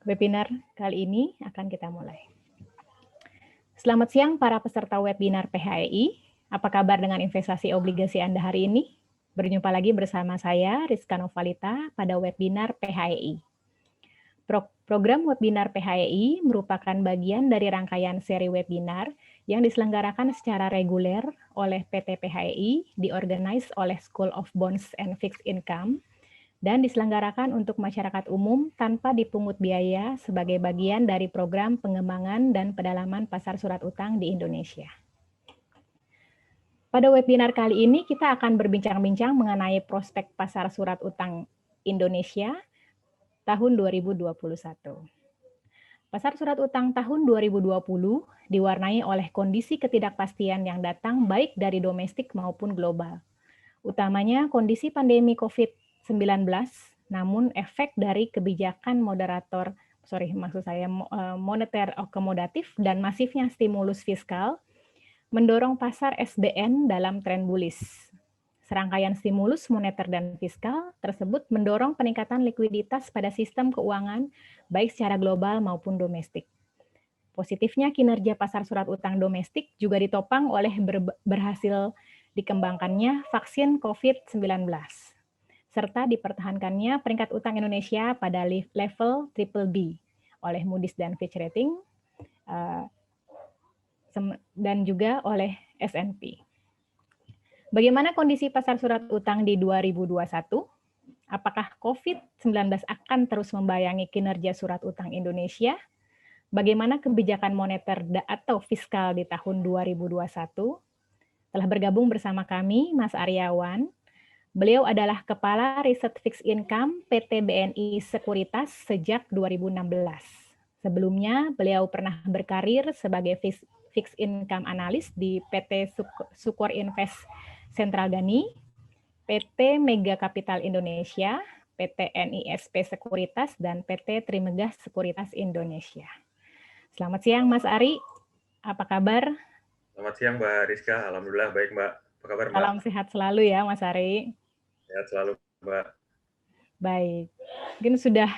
Webinar kali ini akan kita mulai. Selamat siang para peserta webinar PHEI. Apa kabar dengan investasi obligasi Anda hari ini? Berjumpa lagi bersama saya, Rizka Novalita, pada webinar PHEI. Program webinar PHEI merupakan bagian dari rangkaian seri webinar yang diselenggarakan secara reguler oleh PT PHEI, diorganize oleh School of Bonds and Fixed Income, dan diselenggarakan untuk masyarakat umum tanpa dipungut biaya sebagai bagian dari program pengembangan dan pedalaman pasar surat utang di Indonesia. Pada webinar kali ini kita akan berbincang-bincang mengenai prospek pasar surat utang Indonesia tahun 2021. Pasar surat utang tahun 2020 diwarnai oleh kondisi ketidakpastian yang datang baik dari domestik maupun global. Utamanya kondisi pandemi COVID-19, namun efek dari kebijakan moneter akomodatif dan masifnya stimulus fiskal mendorong pasar SBN dalam tren bullish. Serangkaian stimulus moneter dan fiskal tersebut mendorong peningkatan likuiditas pada sistem keuangan baik secara global maupun domestik. Positifnya kinerja pasar surat utang domestik juga ditopang oleh berhasil dikembangkannya vaksin COVID-19, serta dipertahankannya peringkat utang Indonesia pada level BBB oleh Moody's dan Fitch Rating, dan juga oleh S&P. Bagaimana kondisi pasar surat utang di 2021? Apakah COVID-19 akan terus membayangi kinerja surat utang Indonesia? Bagaimana kebijakan moneter atau fiskal di tahun 2021? Telah bergabung bersama kami Mas Aryawan. Beliau adalah Kepala Riset Fixed Income PT BNI Sekuritas sejak 2016. Sebelumnya, beliau pernah berkarir sebagai Fixed Income Analis di PT Sukor Invest Sentral Dani, PT Mega Capital Indonesia, PT NISP Sekuritas, dan PT Trimegah Sekuritas Indonesia. Selamat siang, Mas Ari. Apa kabar? Selamat siang, Mbak Rizka. Alhamdulillah baik, Mbak. Apa kabar, Mbak? Salam sehat selalu ya, Mas Ari. Sehat selalu, Mbak. Baik. Mungkin sudah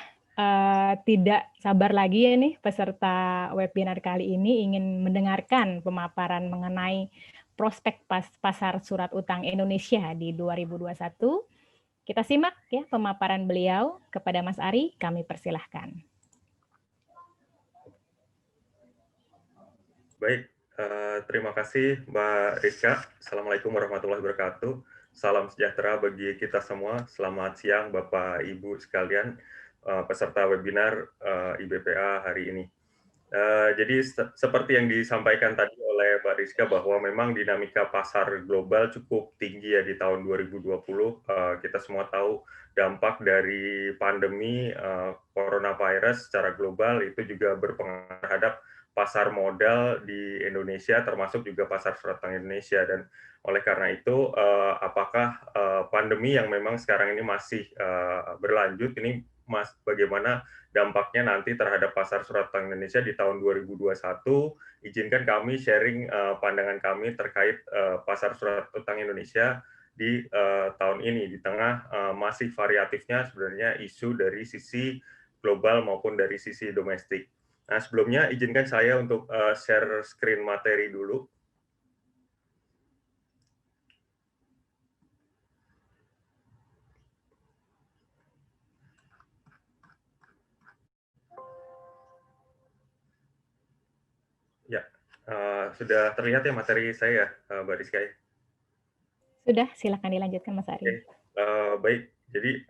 tidak sabar lagi ya nih peserta webinar kali ini ingin mendengarkan pemaparan mengenai prospek pasar surat utang Indonesia di 2021. Kita simak ya pemaparan beliau. Kepada Mas Ari, kami persilahkan. Baik, terima kasih Mbak Rizka. Assalamualaikum warahmatullahi wabarakatuh. Salam sejahtera bagi kita semua. Selamat siang Bapak Ibu sekalian, peserta webinar IBPA hari ini. Jadi seperti yang disampaikan tadi oleh Mbak Rizka bahwa memang dinamika pasar global cukup tinggi ya di tahun 2020. Kita semua tahu dampak dari pandemi coronavirus secara global itu juga berpengaruh terhadap pasar modal di Indonesia, termasuk juga pasar surat utang Indonesia. Dan oleh karena itu, apakah pandemi yang memang sekarang ini masih berlanjut, ini bagaimana dampaknya nanti terhadap pasar surat utang Indonesia di tahun 2021, izinkan kami sharing pandangan kami terkait pasar surat utang Indonesia di tahun ini, di tengah masih variatifnya sebenarnya isu dari sisi global maupun dari sisi domestik. Nah, sebelumnya izinkan saya untuk share screen materi dulu. Ya, sudah terlihat ya materi saya, Mbak Rizka? Sudah, silakan dilanjutkan Mas Ari. Baik, jadi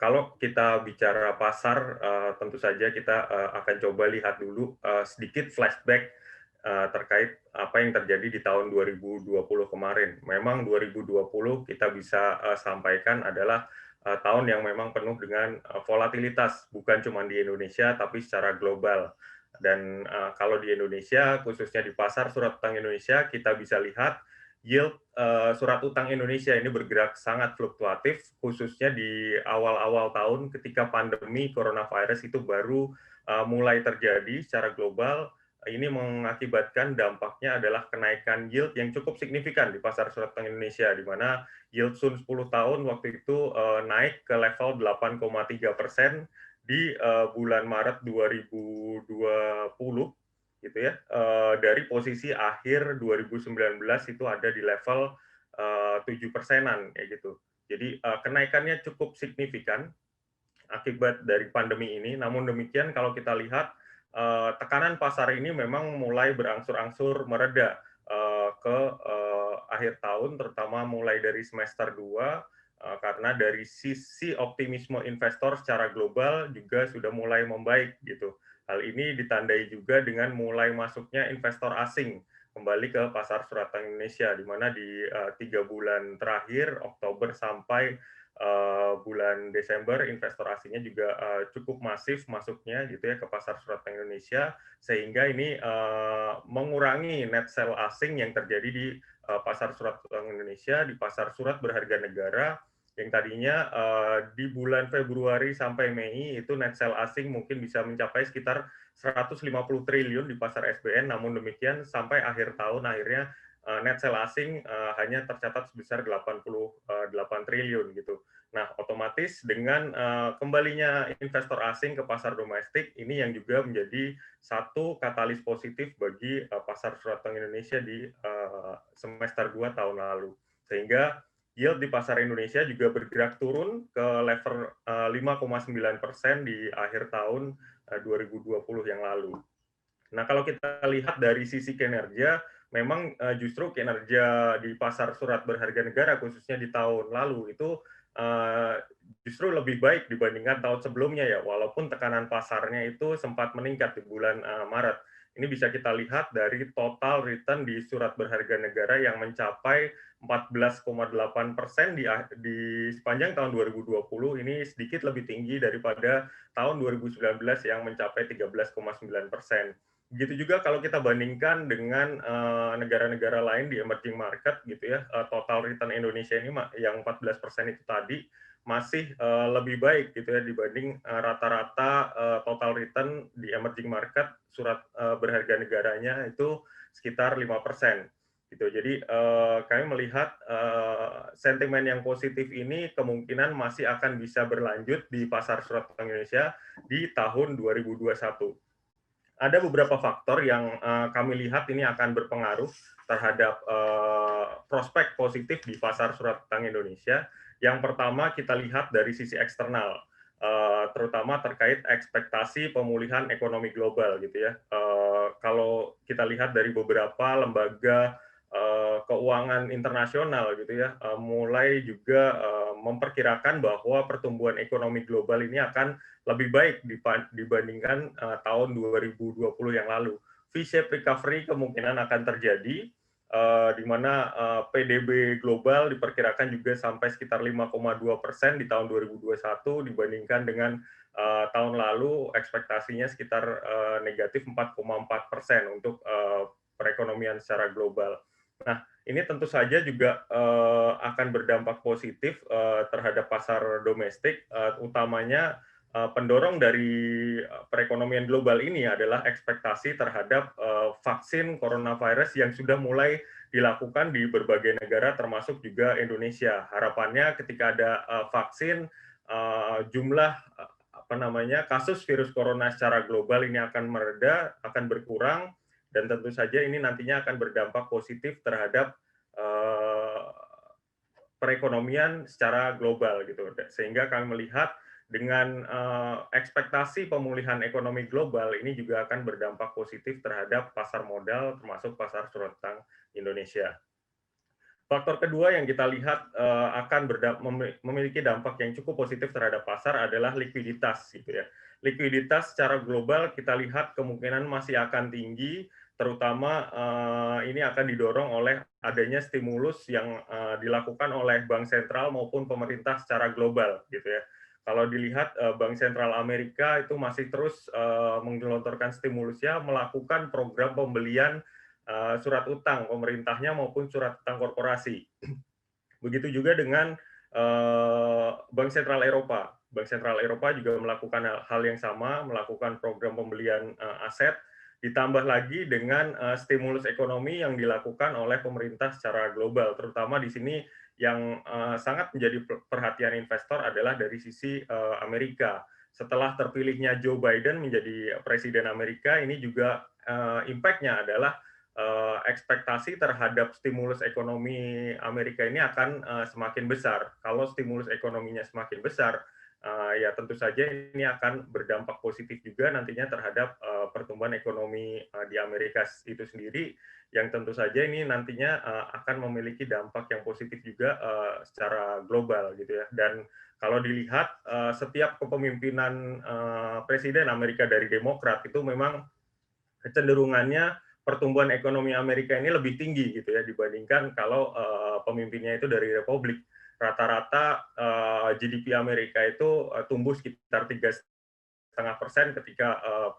kalau kita bicara pasar, tentu saja kita akan coba lihat dulu sedikit flashback terkait apa yang terjadi di tahun 2020 kemarin. Memang 2020 kita bisa sampaikan adalah tahun yang memang penuh dengan volatilitas, bukan cuma di Indonesia, tapi secara global. Dan kalau di Indonesia, khususnya di pasar surat utang Indonesia, kita bisa lihat yield surat utang Indonesia ini bergerak sangat fluktuatif, khususnya di awal-awal tahun ketika pandemi coronavirus itu baru mulai terjadi secara global. Ini mengakibatkan dampaknya adalah kenaikan yield yang cukup signifikan di pasar surat utang Indonesia, di mana yield Sun 10 tahun waktu itu naik ke level 8,3%, di bulan Maret 2020 gitu ya, dari posisi akhir 2019 itu ada di level 7%-an kayak gitu. Jadi kenaikannya cukup signifikan akibat dari pandemi ini. Namun demikian kalau kita lihat tekanan pasar ini memang mulai berangsur-angsur mereda ke akhir tahun, terutama mulai dari semester 2, karena dari sisi optimisme investor secara global juga sudah mulai membaik gitu. Hal ini ditandai juga dengan mulai masuknya investor asing kembali ke pasar surat utang Indonesia, di mana di 3 bulan terakhir, Oktober sampai bulan Desember, investor asingnya juga cukup masif masuknya gitu ya ke pasar surat utang Indonesia, sehingga ini mengurangi net sell asing yang terjadi di pasar surat utang Indonesia, di pasar surat berharga negara, yang tadinya di bulan Februari sampai Mei itu net sell asing mungkin bisa mencapai sekitar 150 triliun di pasar SBN, namun demikian sampai akhir tahun akhirnya net sell asing hanya tercatat sebesar 88 triliun gitu. Nah, otomatis dengan kembalinya investor asing ke pasar domestik, ini yang juga menjadi satu katalis positif bagi pasar surat utang Indonesia di semester 2 tahun lalu. Sehingga yield di pasar Indonesia juga bergerak turun ke level 5,9% di akhir tahun 2020 yang lalu. Nah, kalau kita lihat dari sisi kinerja, memang justru kinerja di pasar surat berharga negara, khususnya di tahun lalu, itu justru lebih baik dibandingkan tahun sebelumnya ya, walaupun tekanan pasarnya itu sempat meningkat di bulan Maret. Ini bisa kita lihat dari total return di surat berharga negara yang mencapai 14,8% di sepanjang tahun 2020, ini sedikit lebih tinggi daripada tahun 2019 yang mencapai 13,9%. Begitu juga kalau kita bandingkan dengan negara-negara lain di emerging market gitu ya, total return Indonesia ini yang 14% itu tadi masih lebih baik gitu ya dibanding rata-rata total return di emerging market surat berharga negaranya itu sekitar 5%. Gitu. Jadi kami melihat sentimen yang positif ini kemungkinan masih akan bisa berlanjut di pasar surat utang Indonesia di tahun 2021. Ada beberapa faktor yang kami lihat ini akan berpengaruh terhadap prospek positif di pasar surat utang Indonesia. Yang pertama kita lihat dari sisi eksternal, terutama terkait ekspektasi pemulihan ekonomi global gitu ya. Kalau kita lihat dari beberapa lembaga keuangan internasional gitu ya, mulai juga memperkirakan bahwa pertumbuhan ekonomi global ini akan lebih baik dibandingkan tahun 2020 yang lalu. V-shape recovery kemungkinan akan terjadi, di mana PDB global diperkirakan juga sampai sekitar 5,2% di tahun 2021 dibandingkan dengan tahun lalu ekspektasinya sekitar negatif 4,4% untuk perekonomian secara global. Nah, ini tentu saja juga akan berdampak positif terhadap pasar domestik, utamanya pendorong dari perekonomian global ini adalah ekspektasi terhadap vaksin coronavirus yang sudah mulai dilakukan di berbagai negara termasuk juga Indonesia. Harapannya ketika ada vaksin, jumlah kasus virus corona secara global ini akan mereda, akan berkurang, dan tentu saja ini nantinya akan berdampak positif terhadap perekonomian secara global gitu. Sehingga kami melihat dengan ekspektasi pemulihan ekonomi global ini juga akan berdampak positif terhadap pasar modal termasuk pasar surat utang Indonesia. Faktor kedua yang kita lihat akan memiliki dampak yang cukup positif terhadap pasar adalah likuiditas gitu ya. Likuiditas secara global kita lihat kemungkinan masih akan tinggi, terutama ini akan didorong oleh adanya stimulus yang dilakukan oleh bank sentral maupun pemerintah secara global gitu ya. Kalau dilihat Bank Sentral Amerika itu masih terus menggelontorkan stimulusnya, melakukan program pembelian surat utang pemerintahnya maupun surat utang korporasi. Begitu juga dengan Bank Sentral Eropa. Bank Sentral Eropa juga melakukan hal yang sama, melakukan program pembelian aset, ditambah lagi dengan stimulus ekonomi yang dilakukan oleh pemerintah secara global, terutama di sini yang sangat menjadi perhatian investor adalah dari sisi Amerika. setelah terpilihnya Joe Biden menjadi Presiden Amerika, ini juga impact-nya adalah ekspektasi terhadap stimulus ekonomi Amerika ini akan semakin besar. Kalau stimulus ekonominya semakin besar, ya tentu saja ini akan berdampak positif juga nantinya terhadap pertumbuhan ekonomi di Amerika itu sendiri, yang tentu saja ini nantinya akan memiliki dampak yang positif juga secara global gitu ya. Dan kalau dilihat setiap kepemimpinan Presiden Amerika dari Demokrat itu memang kecenderungannya pertumbuhan ekonomi Amerika ini lebih tinggi gitu ya dibandingkan kalau pemimpinnya itu dari Republik. Rata-rata GDP Amerika itu tumbuh sekitar 3,5% ketika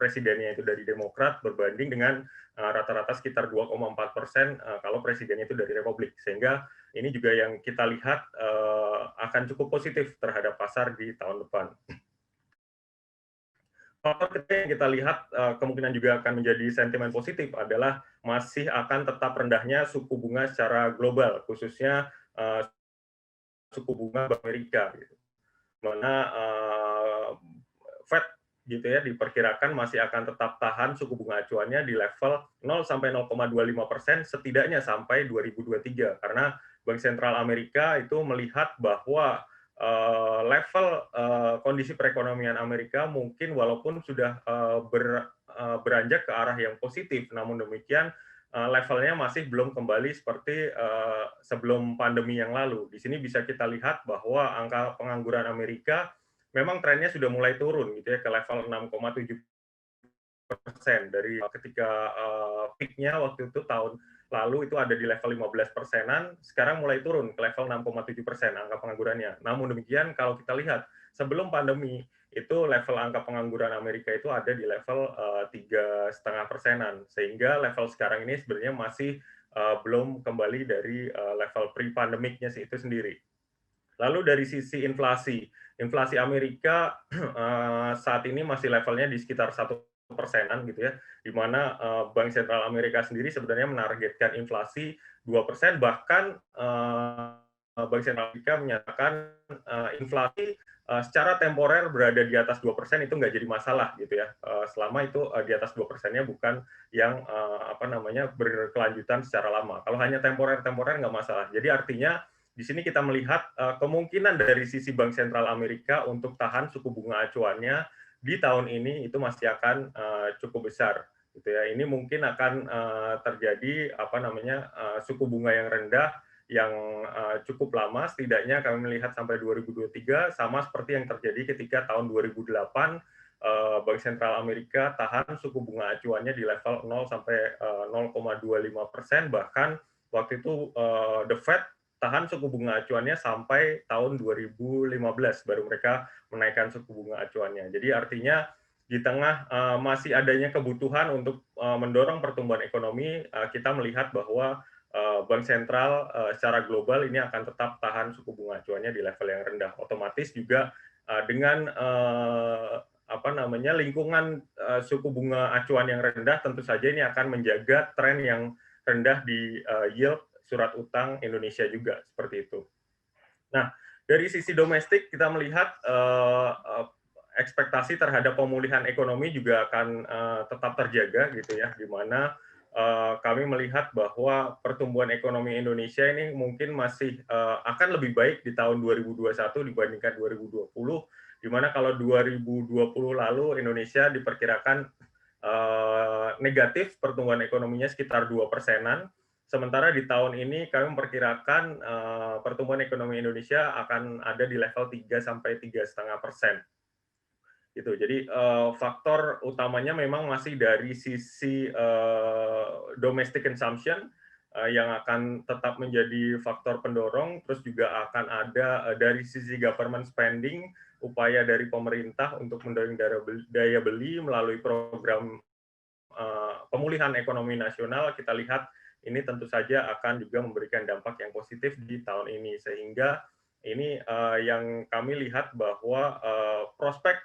presidennya itu dari Demokrat berbanding dengan rata-rata sekitar 2,4% kalau presidennya itu dari Republik. Sehingga ini juga yang kita lihat akan cukup positif terhadap pasar di tahun depan. Faktor ketiga yang kita lihat kemungkinan juga akan menjadi sentimen positif adalah masih akan tetap rendahnya suku bunga secara global, khususnya suku bunga Bank Amerika. Gitu. Mana Fed gitu ya diperkirakan masih akan tetap tahan suku bunga acuannya di level 0 sampai 0,25% setidaknya sampai 2023 karena Bank Sentral Amerika itu melihat bahwa level kondisi perekonomian Amerika mungkin walaupun sudah beranjak ke arah yang positif, namun demikian levelnya masih belum kembali seperti sebelum pandemi yang lalu. Di sini bisa kita lihat bahwa angka pengangguran Amerika memang trennya sudah mulai turun gitu ya ke level 6,7% dari ketika peak-nya waktu itu tahun lalu itu ada di level 15%-an, sekarang mulai turun ke level 6,7% angka penganggurannya. Namun demikian kalau kita lihat sebelum pandemi itu level angka pengangguran Amerika itu ada di level 3,5%-an, sehingga level sekarang ini sebenarnya masih belum kembali dari level pre-pandemicnya itu sendiri. Lalu dari sisi inflasi Amerika saat ini masih levelnya di sekitar 1%-an gitu ya, di mana Bank Sentral Amerika sendiri sebenarnya menargetkan inflasi 2%, bahkan Bank Sentral Amerika menyatakan inflasi secara temporer berada di atas 2% itu nggak jadi masalah gitu ya, selama itu di atas 2%-nya bukan yang berkelanjutan secara lama. Kalau hanya temporer nggak masalah. Jadi artinya di sini kita melihat kemungkinan dari sisi Bank Sentral Amerika untuk tahan suku bunga acuannya di tahun ini itu masih akan cukup besar, gitu ya. Ini mungkin akan terjadi suku bunga yang rendah yang cukup lama, setidaknya kami melihat sampai 2023 sama seperti yang terjadi ketika tahun 2008 Bank Sentral Amerika tahan suku bunga acuannya di level 0 sampai 0,25%, bahkan waktu itu The Fed tahan suku bunga acuannya sampai tahun 2015 baru mereka menaikkan suku bunga acuannya. Jadi artinya di tengah masih adanya kebutuhan untuk mendorong pertumbuhan ekonomi, kita melihat bahwa Bank Sentral secara global ini akan tetap tahan suku bunga acuannya di level yang rendah. Otomatis juga dengan lingkungan suku bunga acuan yang rendah, tentu saja ini akan menjaga tren yang rendah di yield surat utang Indonesia juga, seperti itu. Nah, dari sisi domestik kita melihat ekspektasi terhadap pemulihan ekonomi juga akan tetap terjaga gitu ya, di mana kami melihat bahwa pertumbuhan ekonomi Indonesia ini mungkin masih akan lebih baik di tahun 2021 dibandingkan 2020, di mana kalau 2020 lalu Indonesia diperkirakan negatif pertumbuhan ekonominya sekitar 2%-an, sementara di tahun ini kami memperkirakan pertumbuhan ekonomi Indonesia akan ada di level 3 sampai 3,5%. Gitu. Jadi faktor utamanya memang masih dari sisi domestic consumption yang akan tetap menjadi faktor pendorong, terus juga akan ada dari sisi government spending, upaya dari pemerintah untuk mendorong daya beli melalui program pemulihan ekonomi nasional. Kita lihat ini tentu saja akan juga memberikan dampak yang positif di tahun ini, sehingga ini yang kami lihat bahwa prospek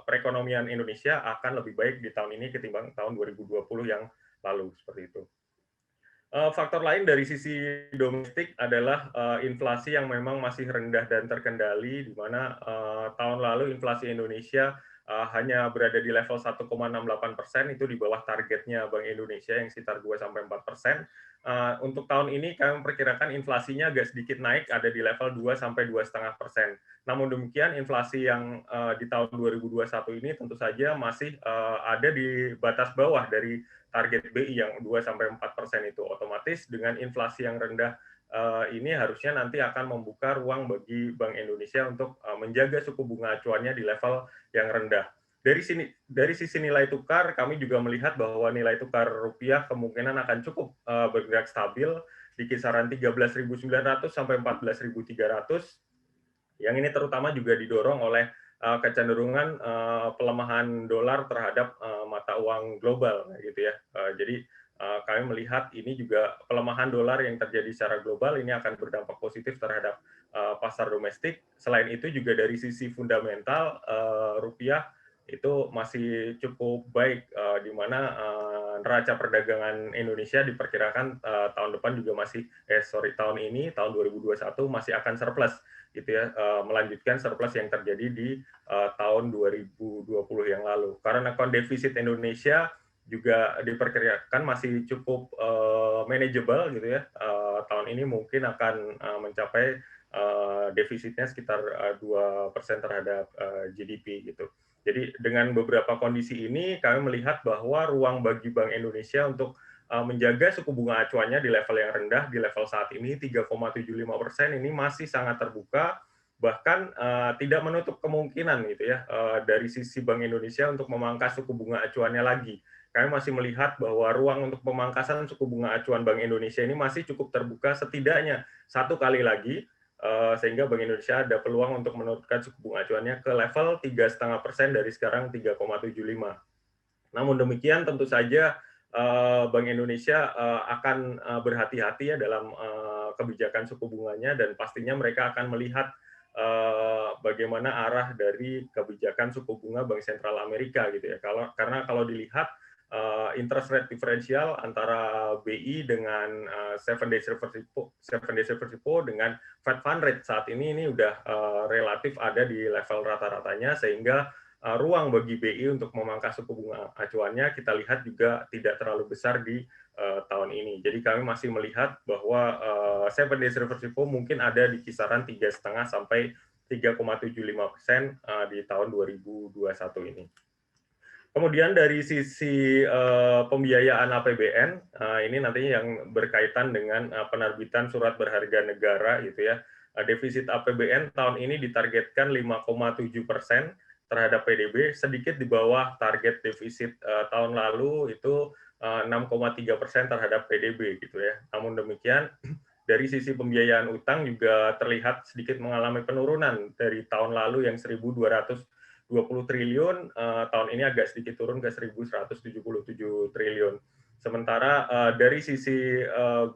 perekonomian Indonesia akan lebih baik di tahun ini ketimbang tahun 2020 yang lalu, seperti itu. Faktor lain dari sisi domestik adalah inflasi yang memang masih rendah dan terkendali, di mana tahun lalu inflasi Indonesia hanya berada di level 1,68%, itu di bawah targetnya Bank Indonesia yang sekitar 2-4%. Untuk tahun ini kami memperkirakan inflasinya agak sedikit naik, ada di level 2-2,5%. Namun demikian, inflasi yang di tahun 2021 ini tentu saja masih ada di batas bawah dari target BI yang 2-4% itu. Otomatis dengan inflasi yang rendah ini harusnya nanti akan membuka ruang bagi Bank Indonesia untuk menjaga suku bunga acuannya di level yang rendah. Dari sisi nilai tukar, kami juga melihat bahwa nilai tukar rupiah kemungkinan akan cukup bergerak stabil di kisaran 13.900 sampai 14.300. Yang ini terutama juga didorong oleh kecenderungan pelemahan dolar terhadap mata uang global, gitu ya. Jadi kami melihat ini juga pelemahan dolar yang terjadi secara global ini akan berdampak positif terhadap pasar domestik. Selain itu juga dari sisi fundamental rupiah itu masih cukup baik, di mana neraca perdagangan Indonesia diperkirakan tahun depan juga tahun ini tahun 2021 masih akan surplus, gitu ya, melanjutkan surplus yang terjadi di tahun 2020 yang lalu. Karena account defisit Indonesia juga diperkirakan masih cukup manageable, gitu ya. Tahun ini mungkin akan mencapai defisitnya sekitar 2% terhadap GDP, gitu. Jadi dengan beberapa kondisi ini kami melihat bahwa ruang bagi Bank Indonesia untuk menjaga suku bunga acuannya di level yang rendah, di level saat ini 3,75% ini masih sangat terbuka, bahkan tidak menutup kemungkinan, gitu ya, dari sisi Bank Indonesia untuk memangkas suku bunga acuannya lagi. Kami masih melihat bahwa ruang untuk pemangkasan suku bunga acuan Bank Indonesia ini masih cukup terbuka setidaknya satu kali lagi, sehingga Bank Indonesia ada peluang untuk menurunkan suku bunga acuannya ke level 3,5% dari sekarang 3,75. Namun demikian tentu saja Bank Indonesia akan berhati-hati ya dalam kebijakan suku bunganya, dan pastinya mereka akan melihat bagaimana arah dari kebijakan suku bunga Bank Sentral Amerika, gitu ya. Karena kalau dilihat interest rate diferensial antara BI dengan 7 days reverse repo dengan Fed Fund Rate saat ini udah relatif ada di level rata-ratanya, sehingga ruang bagi BI untuk memangkas suku bunga acuannya kita lihat juga tidak terlalu besar di tahun ini. Jadi kami masih melihat bahwa 7 days reverse repo mungkin ada di kisaran 3,5 sampai 3,75% di tahun 2021 ini. Kemudian dari sisi pembiayaan APBN, ini nantinya yang berkaitan dengan penerbitan surat berharga negara, gitu ya. Defisit APBN tahun ini ditargetkan 5,7% terhadap PDB, sedikit di bawah target defisit tahun lalu itu 6,3% terhadap PDB, gitu ya. Namun demikian, dari sisi pembiayaan utang juga terlihat sedikit mengalami penurunan dari tahun lalu yang 1.220 triliun, tahun ini agak sedikit turun ke 1.177 triliun. Sementara dari sisi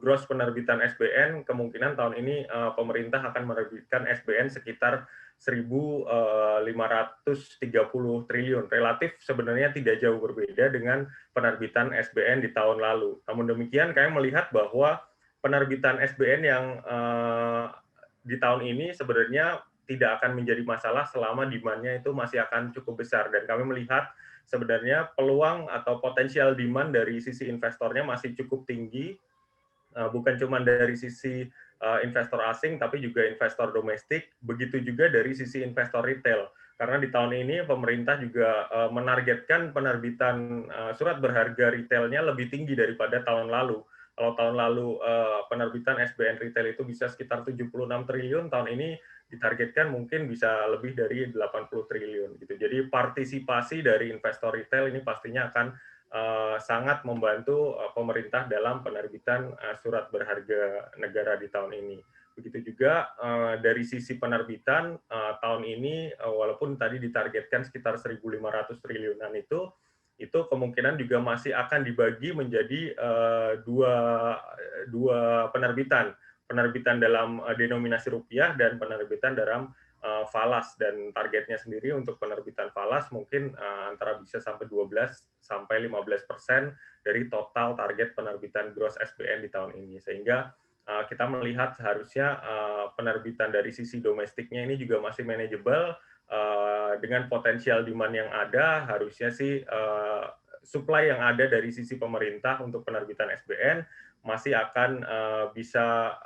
gross penerbitan SBN, kemungkinan tahun ini pemerintah akan menerbitkan SBN sekitar 1.530 triliun. Relatif sebenarnya tidak jauh berbeda dengan penerbitan SBN di tahun lalu. Namun demikian, kami melihat bahwa penerbitan SBN yang di tahun ini sebenarnya tidak akan menjadi masalah selama demand-nya itu masih akan cukup besar. Dan kami melihat sebenarnya peluang atau potensial demand dari sisi investornya masih cukup tinggi, bukan cuma dari sisi investor asing, tapi juga investor domestik, begitu juga dari sisi investor retail. Karena di tahun ini pemerintah juga menargetkan penerbitan surat berharga retailnya lebih tinggi daripada tahun lalu. Kalau tahun lalu penerbitan SBN retail itu bisa sekitar 76 triliun, tahun ini ditargetkan mungkin bisa lebih dari 80 triliun. Gitu. Jadi partisipasi dari investor retail ini pastinya akan sangat membantu pemerintah dalam penerbitan surat berharga negara di tahun ini. Begitu juga dari sisi penerbitan tahun ini, walaupun tadi ditargetkan sekitar 1.500 triliunan itu kemungkinan juga masih akan dibagi menjadi dua penerbitan dalam denominasi rupiah dan penerbitan dalam falas, dan targetnya sendiri untuk penerbitan falas mungkin antara bisa sampai 12 sampai 15% dari total target penerbitan gross SBN di tahun ini, sehingga kita melihat seharusnya penerbitan dari sisi domestiknya ini juga masih manageable, dengan potensial demand yang ada, harusnya sih supply yang ada dari sisi pemerintah untuk penerbitan SBN masih akan bisa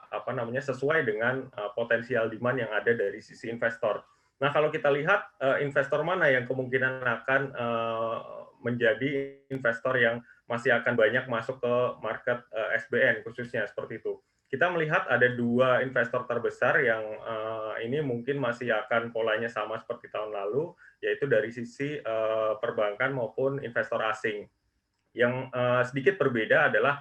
sesuai dengan potensial demand yang ada dari sisi investor. Nah, kalau kita lihat investor mana yang kemungkinan akan menjadi investor yang masih akan banyak masuk ke market SBN khususnya seperti itu. Kita melihat ada dua investor terbesar yang ini mungkin masih akan polanya sama seperti tahun lalu, yaitu dari sisi perbankan maupun investor asing. Yang sedikit berbeda adalah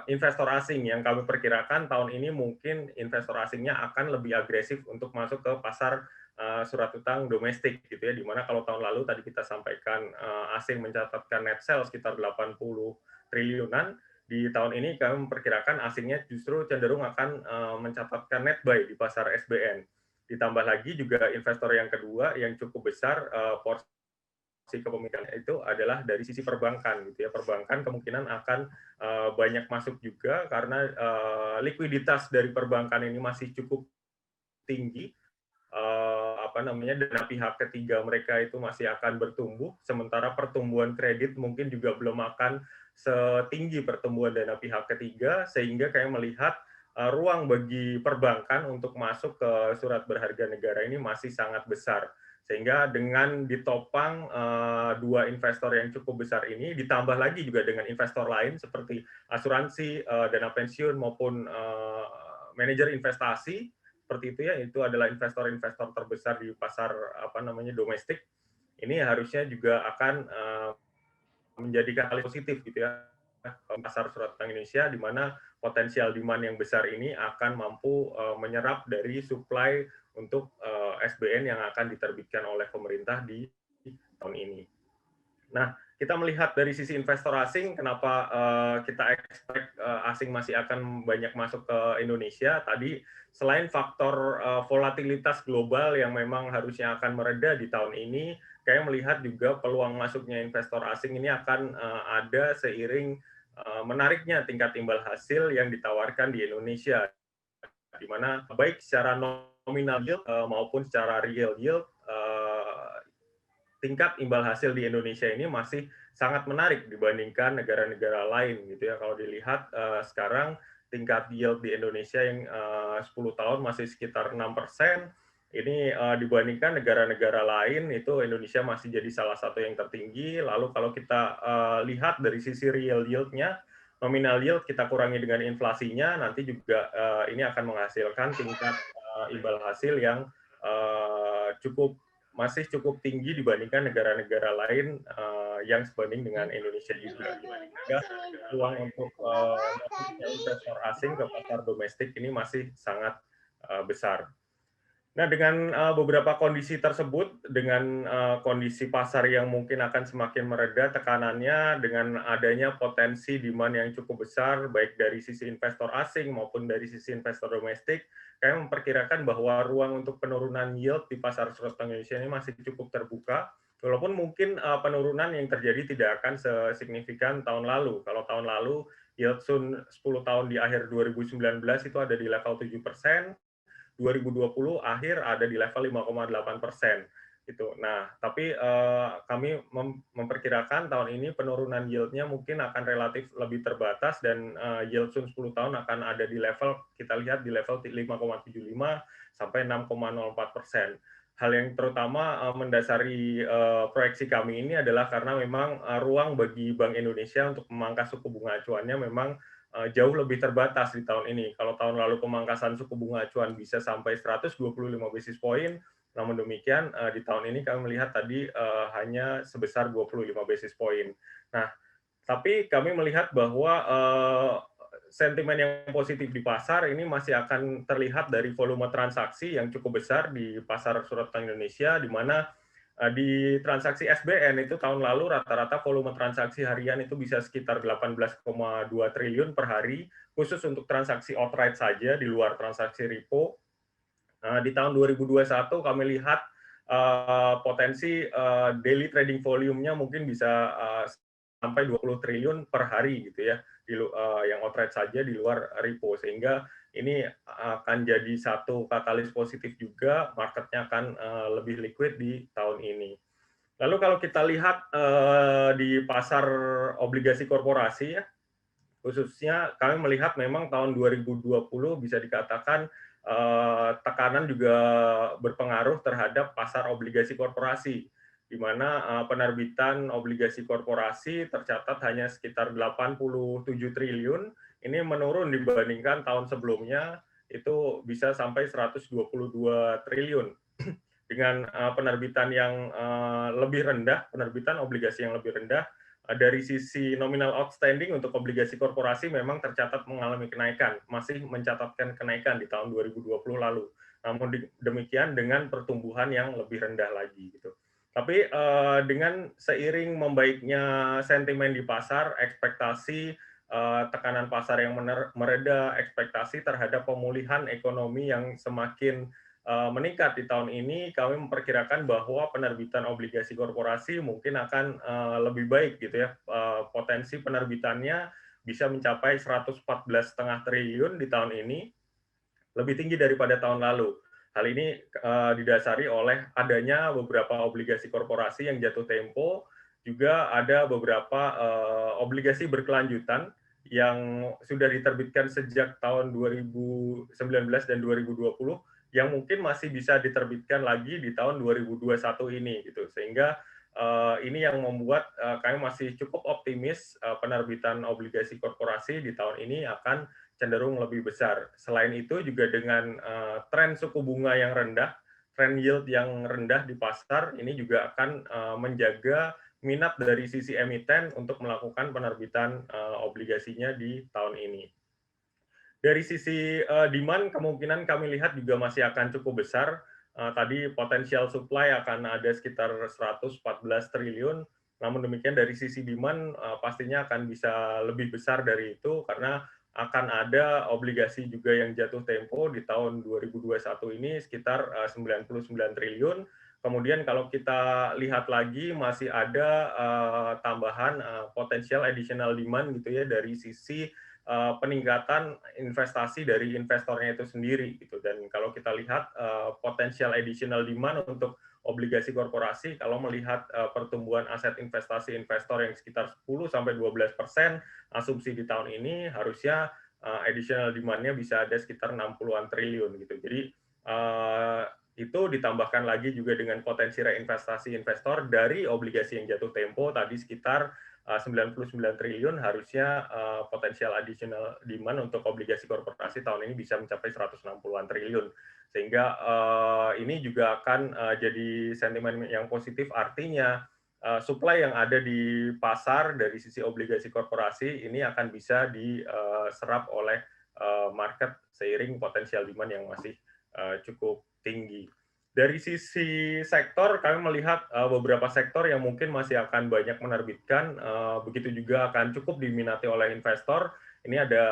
investor asing yang kami perkirakan tahun ini mungkin investor asingnya akan lebih agresif untuk masuk ke pasar surat utang domestik gitu ya, dimana kalau tahun lalu tadi kita sampaikan asing mencatatkan net sales sekitar 80 triliunan, di tahun ini kami memperkirakan asingnya justru cenderung akan mencatatkan net buy di pasar SBN. Ditambah lagi juga investor yang kedua yang cukup besar porsi kepemilikan itu adalah dari sisi perbankan gitu ya. Perbankan kemungkinan akan banyak masuk juga karena likuiditas dari perbankan ini masih cukup tinggi. Dana pihak ketiga mereka itu masih akan bertumbuh, sementara pertumbuhan kredit mungkin juga belum akan setinggi pertumbuhan dana pihak ketiga, sehingga kayak melihat ruang bagi perbankan untuk masuk ke surat berharga negara ini masih sangat besar. Sehingga dengan ditopang dua investor yang cukup besar ini, ditambah lagi juga dengan investor lain seperti asuransi, dana pensiun maupun manajer investasi, seperti itu ya, itu adalah investor-investor terbesar di pasar domestik. Ini harusnya juga akan menjadikan hal positif gitu ya pasar surat utang Indonesia, di mana potensial demand yang besar ini akan mampu menyerap dari supply untuk SBN yang akan diterbitkan oleh pemerintah di tahun ini. Nah, kita melihat dari sisi investor asing, kenapa kita expect asing masih akan banyak masuk ke Indonesia. Tadi selain faktor volatilitas global yang memang harusnya akan mereda di tahun ini, kayak melihat juga peluang masuknya investor asing ini akan ada seiring menariknya tingkat imbal hasil yang ditawarkan di Indonesia, di mana baik secara nominal yield maupun secara real yield tingkat imbal hasil di Indonesia ini masih sangat menarik dibandingkan negara-negara lain gitu ya. Kalau dilihat sekarang tingkat yield di Indonesia yang 10 tahun masih sekitar 6%. Ini dibandingkan negara-negara lain itu Indonesia masih jadi salah satu yang tertinggi. Lalu kalau kita lihat dari sisi real yield-nya, nominal yield kita kurangi dengan inflasinya, nanti juga ini akan menghasilkan tingkat imbal hasil yang masih cukup tinggi dibandingkan negara-negara lain yang sebanding dengan Indonesia juga. Sehingga peluang untuk masuknya investor asing ke pasar domestik ini masih sangat besar. Nah, dengan beberapa kondisi tersebut, dengan kondisi pasar yang mungkin akan semakin mereda tekanannya, dengan adanya potensi demand yang cukup besar, baik dari sisi investor asing maupun dari sisi investor domestik, kami memperkirakan bahwa ruang untuk penurunan yield di pasar surat utang Indonesia ini masih cukup terbuka, walaupun mungkin penurunan yang terjadi tidak akan sesignifikan tahun lalu. Kalau tahun lalu, yield Sun 10 tahun di akhir 2019 itu ada di level 7%, 2020 akhir ada di level 5,8%. Gitu. Nah, tapi kami memperkirakan tahun ini penurunan yield-nya mungkin akan relatif lebih terbatas dan yield Sun 10 tahun akan ada di level, kita lihat di level 5,75 sampai 6,04%. Hal yang terutama mendasari proyeksi kami ini adalah karena memang ruang bagi Bank Indonesia untuk memangkas suku bunga acuannya memang jauh lebih terbatas di tahun ini. Kalau tahun lalu pemangkasan suku bunga acuan bisa sampai 125 basis point, namun demikian di tahun ini kami melihat tadi hanya sebesar 25 basis point. Nah, tapi kami melihat bahwa sentimen yang positif di pasar ini masih akan terlihat dari volume transaksi yang cukup besar di pasar surat utang Indonesia, di mana di transaksi SBN itu tahun lalu rata-rata volume transaksi harian itu bisa sekitar 18,2 triliun per hari, khusus untuk transaksi outright saja di luar transaksi repo. Di tahun 2021 kami lihat potensi daily trading volume-nya mungkin bisa sampai 20 triliun per hari gitu ya, yang outright saja di luar repo, sehingga ini akan jadi satu katalis positif juga, marketnya akan lebih liquid di tahun ini. Lalu kalau kita lihat di pasar obligasi korporasi ya, khususnya kami melihat memang tahun 2020 bisa dikatakan tekanan juga berpengaruh terhadap pasar obligasi korporasi, di mana penerbitan obligasi korporasi tercatat hanya sekitar 87 triliun, ini menurun dibandingkan tahun sebelumnya, itu bisa sampai 122 triliun. Dengan penerbitan yang lebih rendah, penerbitan obligasi yang lebih rendah, dari sisi nominal outstanding untuk obligasi korporasi memang tercatat mengalami kenaikan, masih mencatatkan kenaikan di tahun 2020 lalu. Namun demikian dengan pertumbuhan yang lebih rendah lagi gitu. Tapi dengan seiring membaiknya sentimen di pasar, ekspektasi tekanan pasar yang mereda, ekspektasi terhadap pemulihan ekonomi yang semakin meningkat di tahun ini, kami memperkirakan bahwa penerbitan obligasi korporasi mungkin akan lebih baik gitu ya. Potensi penerbitannya bisa mencapai 114,5 triliun di tahun ini, lebih tinggi daripada tahun lalu. Hal ini didasari oleh adanya beberapa obligasi korporasi yang jatuh tempo, juga ada beberapa obligasi berkelanjutan yang sudah diterbitkan sejak tahun 2019 dan 2020 yang mungkin masih bisa diterbitkan lagi di tahun 2021 ini gitu. Sehingga ini yang membuat kami masih cukup optimis penerbitan obligasi korporasi di tahun ini akan cenderung lebih besar. Selain itu juga dengan tren suku bunga yang rendah, tren yield yang rendah di pasar, ini juga akan menjaga minat dari sisi emiten untuk melakukan penerbitan obligasinya di tahun ini. Dari sisi demand, kemungkinan kami lihat juga masih akan cukup besar. Tadi potensial supply akan ada sekitar 114 triliun, namun demikian dari sisi demand pastinya akan bisa lebih besar dari itu, karena akan ada obligasi juga yang jatuh tempo di tahun 2021 ini sekitar 99 triliun. Kemudian kalau kita lihat lagi masih ada tambahan potensial additional demand gitu ya dari sisi peningkatan investasi dari investornya itu sendiri gitu. Dan kalau kita lihat potensial additional demand untuk obligasi korporasi, kalau melihat pertumbuhan aset investasi investor yang sekitar 10-12% asumsi di tahun ini, harusnya additional demand-nya bisa ada sekitar 60-an triliun gitu. Jadi itu ditambahkan lagi juga dengan potensi reinvestasi investor dari obligasi yang jatuh tempo tadi sekitar 99 triliun, harusnya potensial additional demand untuk obligasi korporasi tahun ini bisa mencapai 160-an triliun. Sehingga ini juga akan jadi sentimen yang positif, artinya supply yang ada di pasar dari sisi obligasi korporasi ini akan bisa diserap oleh market seiring potensial demand yang masih cukup tinggi. Dari sisi sektor, kami melihat beberapa sektor yang mungkin masih akan banyak menerbitkan, begitu juga akan cukup diminati oleh investor. Ini ada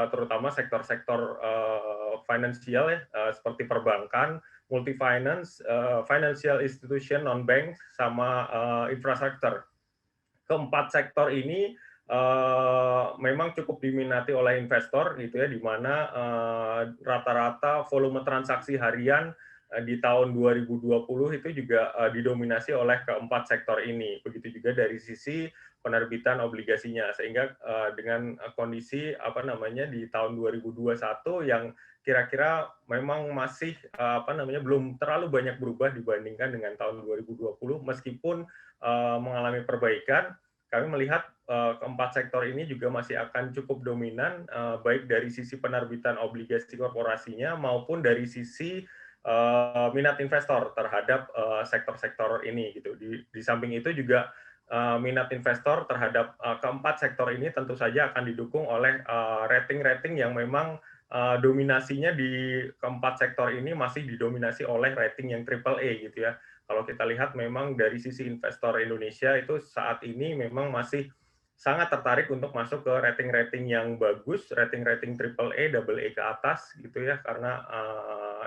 terutama sektor-sektor finansial ya, seperti perbankan, multi finance, financial institution, non-bank, sama infrastruktur. Keempat sektor ini memang cukup diminati oleh investor gitu ya, di mana rata-rata volume transaksi harian di tahun 2020 itu juga didominasi oleh keempat sektor ini. Begitu juga dari sisi penerbitan obligasinya, sehingga dengan kondisi di tahun 2021 yang kira-kira memang masih belum terlalu banyak berubah dibandingkan dengan tahun 2020, meskipun mengalami perbaikan, kami melihat keempat sektor ini juga masih akan cukup dominan, baik dari sisi penerbitan obligasi korporasinya maupun dari sisi minat investor terhadap sektor-sektor ini gitu. Di samping itu juga minat investor terhadap keempat sektor ini tentu saja akan didukung oleh rating-rating yang memang dominasinya di keempat sektor ini masih didominasi oleh rating yang AAA gitu ya. Kalau kita lihat memang dari sisi investor Indonesia itu saat ini memang masih sangat tertarik untuk masuk ke rating-rating yang bagus, rating-rating AAA, AA ke atas gitu ya, karena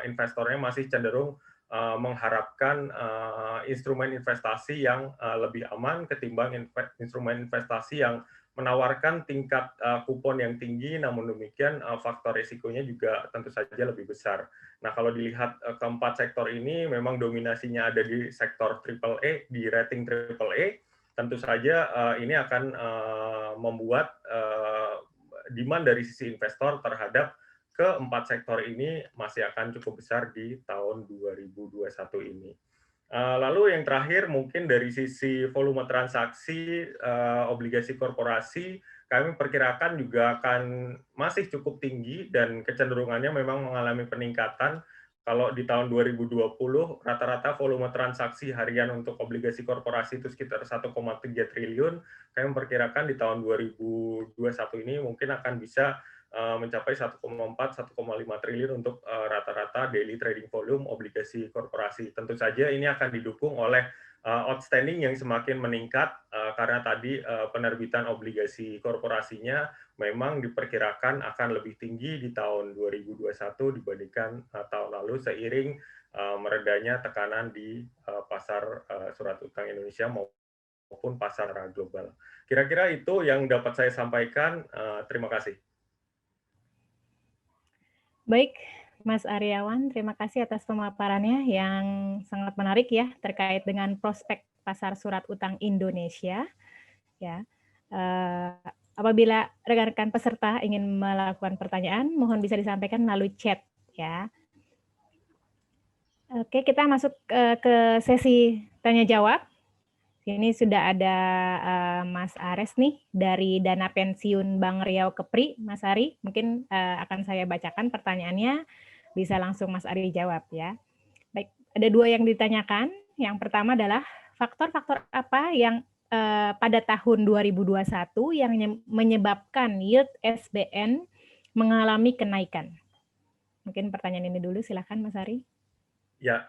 investornya masih cenderung mengharapkan instrumen investasi yang lebih aman ketimbang instrumen investasi yang menawarkan tingkat kupon yang tinggi, namun demikian faktor risikonya juga tentu saja lebih besar. Nah, kalau dilihat keempat sektor ini memang dominasinya ada di sektor AAA, di rating AAA, tentu saja ini akan membuat demand dari sisi investor terhadap keempat sektor ini masih akan cukup besar di tahun 2021 ini. Lalu yang terakhir mungkin dari sisi volume transaksi obligasi korporasi, kami perkirakan juga akan masih cukup tinggi dan kecenderungannya memang mengalami peningkatan. Kalau di tahun 2020 rata-rata volume transaksi harian untuk obligasi korporasi itu sekitar 1,3 triliun, kami memperkirakan di tahun 2021 ini mungkin akan bisa mencapai 1,4-1,5 triliun untuk rata-rata daily trading volume obligasi korporasi. Tentu saja ini akan didukung oleh outstanding yang semakin meningkat karena tadi penerbitan obligasi korporasinya memang diperkirakan akan lebih tinggi di tahun 2021 dibandingkan tahun lalu seiring meredanya tekanan di pasar surat utang Indonesia maupun pasar global. Kira-kira itu yang dapat saya sampaikan. Terima kasih. Baik, Mas Aryawan, terima kasih atas pemaparannya yang sangat menarik ya terkait dengan prospek pasar surat utang Indonesia. Ya, apabila rekan-rekan peserta ingin melakukan pertanyaan, mohon bisa disampaikan melalui chat ya. Oke, kita masuk ke sesi tanya jawab. Ini sudah ada Mas Ares nih dari Dana Pensiun Bank Riau Kepri, Mas Ari. Mungkin akan saya bacakan pertanyaannya, bisa langsung Mas Ari jawab ya. Baik, ada dua yang ditanyakan. Yang pertama adalah faktor-faktor apa yang pada tahun 2021 yang menyebabkan yield SBN mengalami kenaikan? Mungkin pertanyaan ini dulu, silakan Mas Ari. Ya,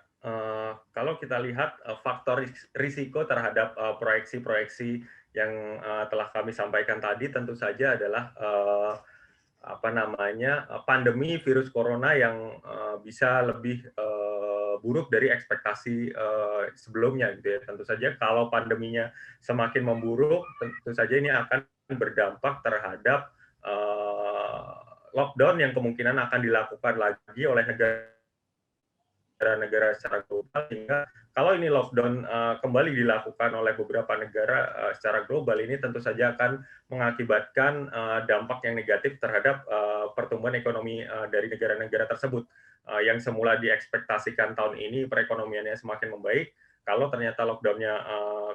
kalau kita lihat faktor risiko terhadap proyeksi-proyeksi yang telah kami sampaikan tadi tentu saja adalah pandemi virus corona yang bisa lebih buruk dari ekspektasi sebelumnya gitu ya. Tentu saja kalau pandeminya semakin memburuk, tentu saja ini akan berdampak terhadap lockdown yang kemungkinan akan dilakukan lagi oleh negara-negara secara global, sehingga kalau ini lockdown kembali dilakukan oleh beberapa negara secara global, ini tentu saja akan mengakibatkan dampak yang negatif terhadap pertumbuhan ekonomi dari negara-negara tersebut. Yang semula diekspektasikan tahun ini perekonomiannya semakin membaik, kalau ternyata lockdown-nya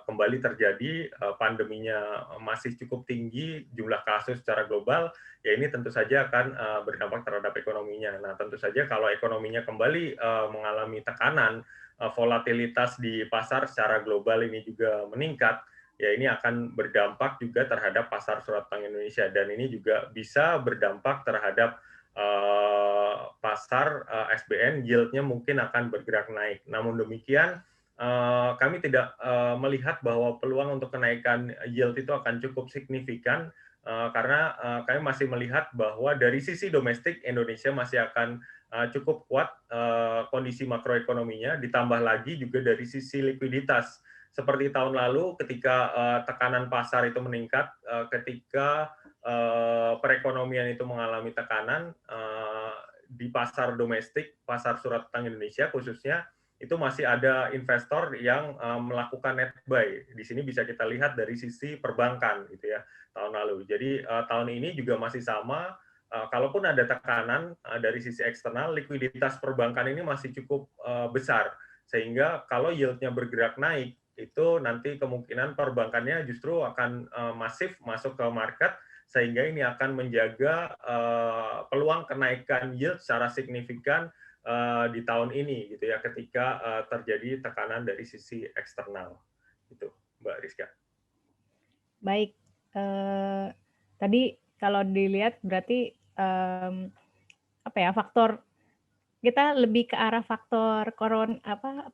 kembali terjadi, pandeminya masih cukup tinggi, jumlah kasus secara global, ya ini tentu saja akan berdampak terhadap ekonominya. Nah, tentu saja kalau ekonominya kembali mengalami tekanan, volatilitas di pasar secara global ini juga meningkat, ya ini akan berdampak juga terhadap pasar surat utang Indonesia, dan ini juga bisa berdampak terhadap pasar SBN, yield-nya mungkin akan bergerak naik. Namun demikian, kami tidak melihat bahwa peluang untuk kenaikan yield itu akan cukup signifikan, karena kami masih melihat bahwa dari sisi domestik Indonesia masih akan cukup kuat kondisi makroekonominya, ditambah lagi juga dari sisi likuiditas. Seperti tahun lalu ketika tekanan pasar itu meningkat, ketika perekonomian itu mengalami tekanan di pasar domestik, pasar surat utang Indonesia khususnya, itu masih ada investor yang melakukan net buy. Di sini bisa kita lihat dari sisi perbankan gitu ya tahun lalu. Jadi tahun ini juga masih sama. Kalaupun ada tekanan dari sisi eksternal, likuiditas perbankan ini masih cukup besar, sehingga kalau yield-nya bergerak naik, itu nanti kemungkinan perbankannya justru akan masif masuk ke market, sehingga ini akan menjaga peluang kenaikan yield secara signifikan di tahun ini gitu ya, ketika terjadi tekanan dari sisi eksternal. Itu Mbak Rizka. Baik, tadi kalau dilihat berarti faktor kita lebih ke arah faktor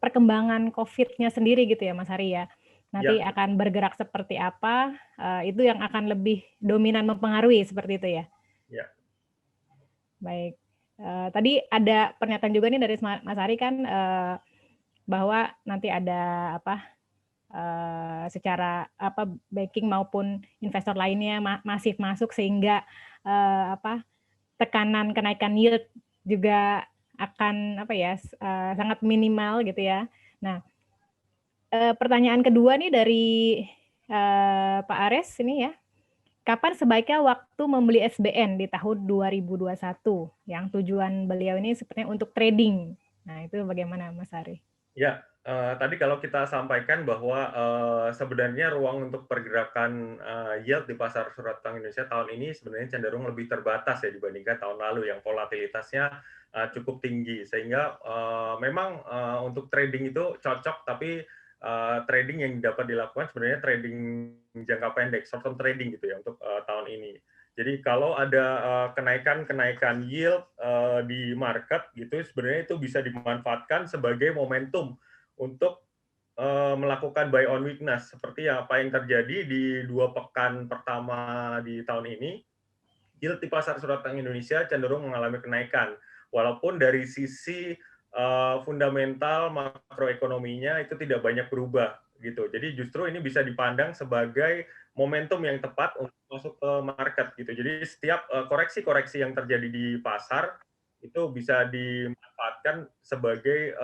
perkembangan COVID-nya sendiri gitu ya Mas Hari ya. Nanti Ya, akan bergerak seperti apa, itu yang akan lebih dominan mempengaruhi seperti itu ya. ya. Baik, tadi ada pernyataan juga nih dari Mas Hari kan bahwa nanti ada secara banking maupun investor lainnya masif masuk sehingga tekanan kenaikan yield juga akan sangat minimal gitu ya. Nah, pertanyaan kedua nih dari Pak Ares ini ya. Kapan sebaiknya waktu membeli SBN di tahun 2021 yang tujuan beliau ini sepertinya untuk trading. Nah, itu bagaimana Mas Ari? Ya, tadi kalau kita sampaikan bahwa sebenarnya ruang untuk pergerakan yield di pasar surat utang Indonesia tahun ini sebenarnya cenderung lebih terbatas ya dibandingkan tahun lalu yang volatilitasnya cukup tinggi. Sehingga memang untuk trading itu cocok, tapi trading yang dapat dilakukan sebenarnya trading jangka pendek, short term trading gitu ya untuk tahun ini. Jadi kalau ada kenaikan yield di market gitu, sebenarnya itu bisa dimanfaatkan sebagai momentum untuk melakukan buy on weakness seperti apa yang terjadi di 2 pekan pertama di tahun ini. Yield di pasar surat utang Indonesia cenderung mengalami kenaikan, walaupun dari sisi fundamental makroekonominya itu tidak banyak berubah gitu. Jadi justru ini bisa dipandang sebagai momentum yang tepat untuk masuk ke market gitu. Jadi setiap koreksi-koreksi yang terjadi di pasar itu bisa dimanfaatkan sebagai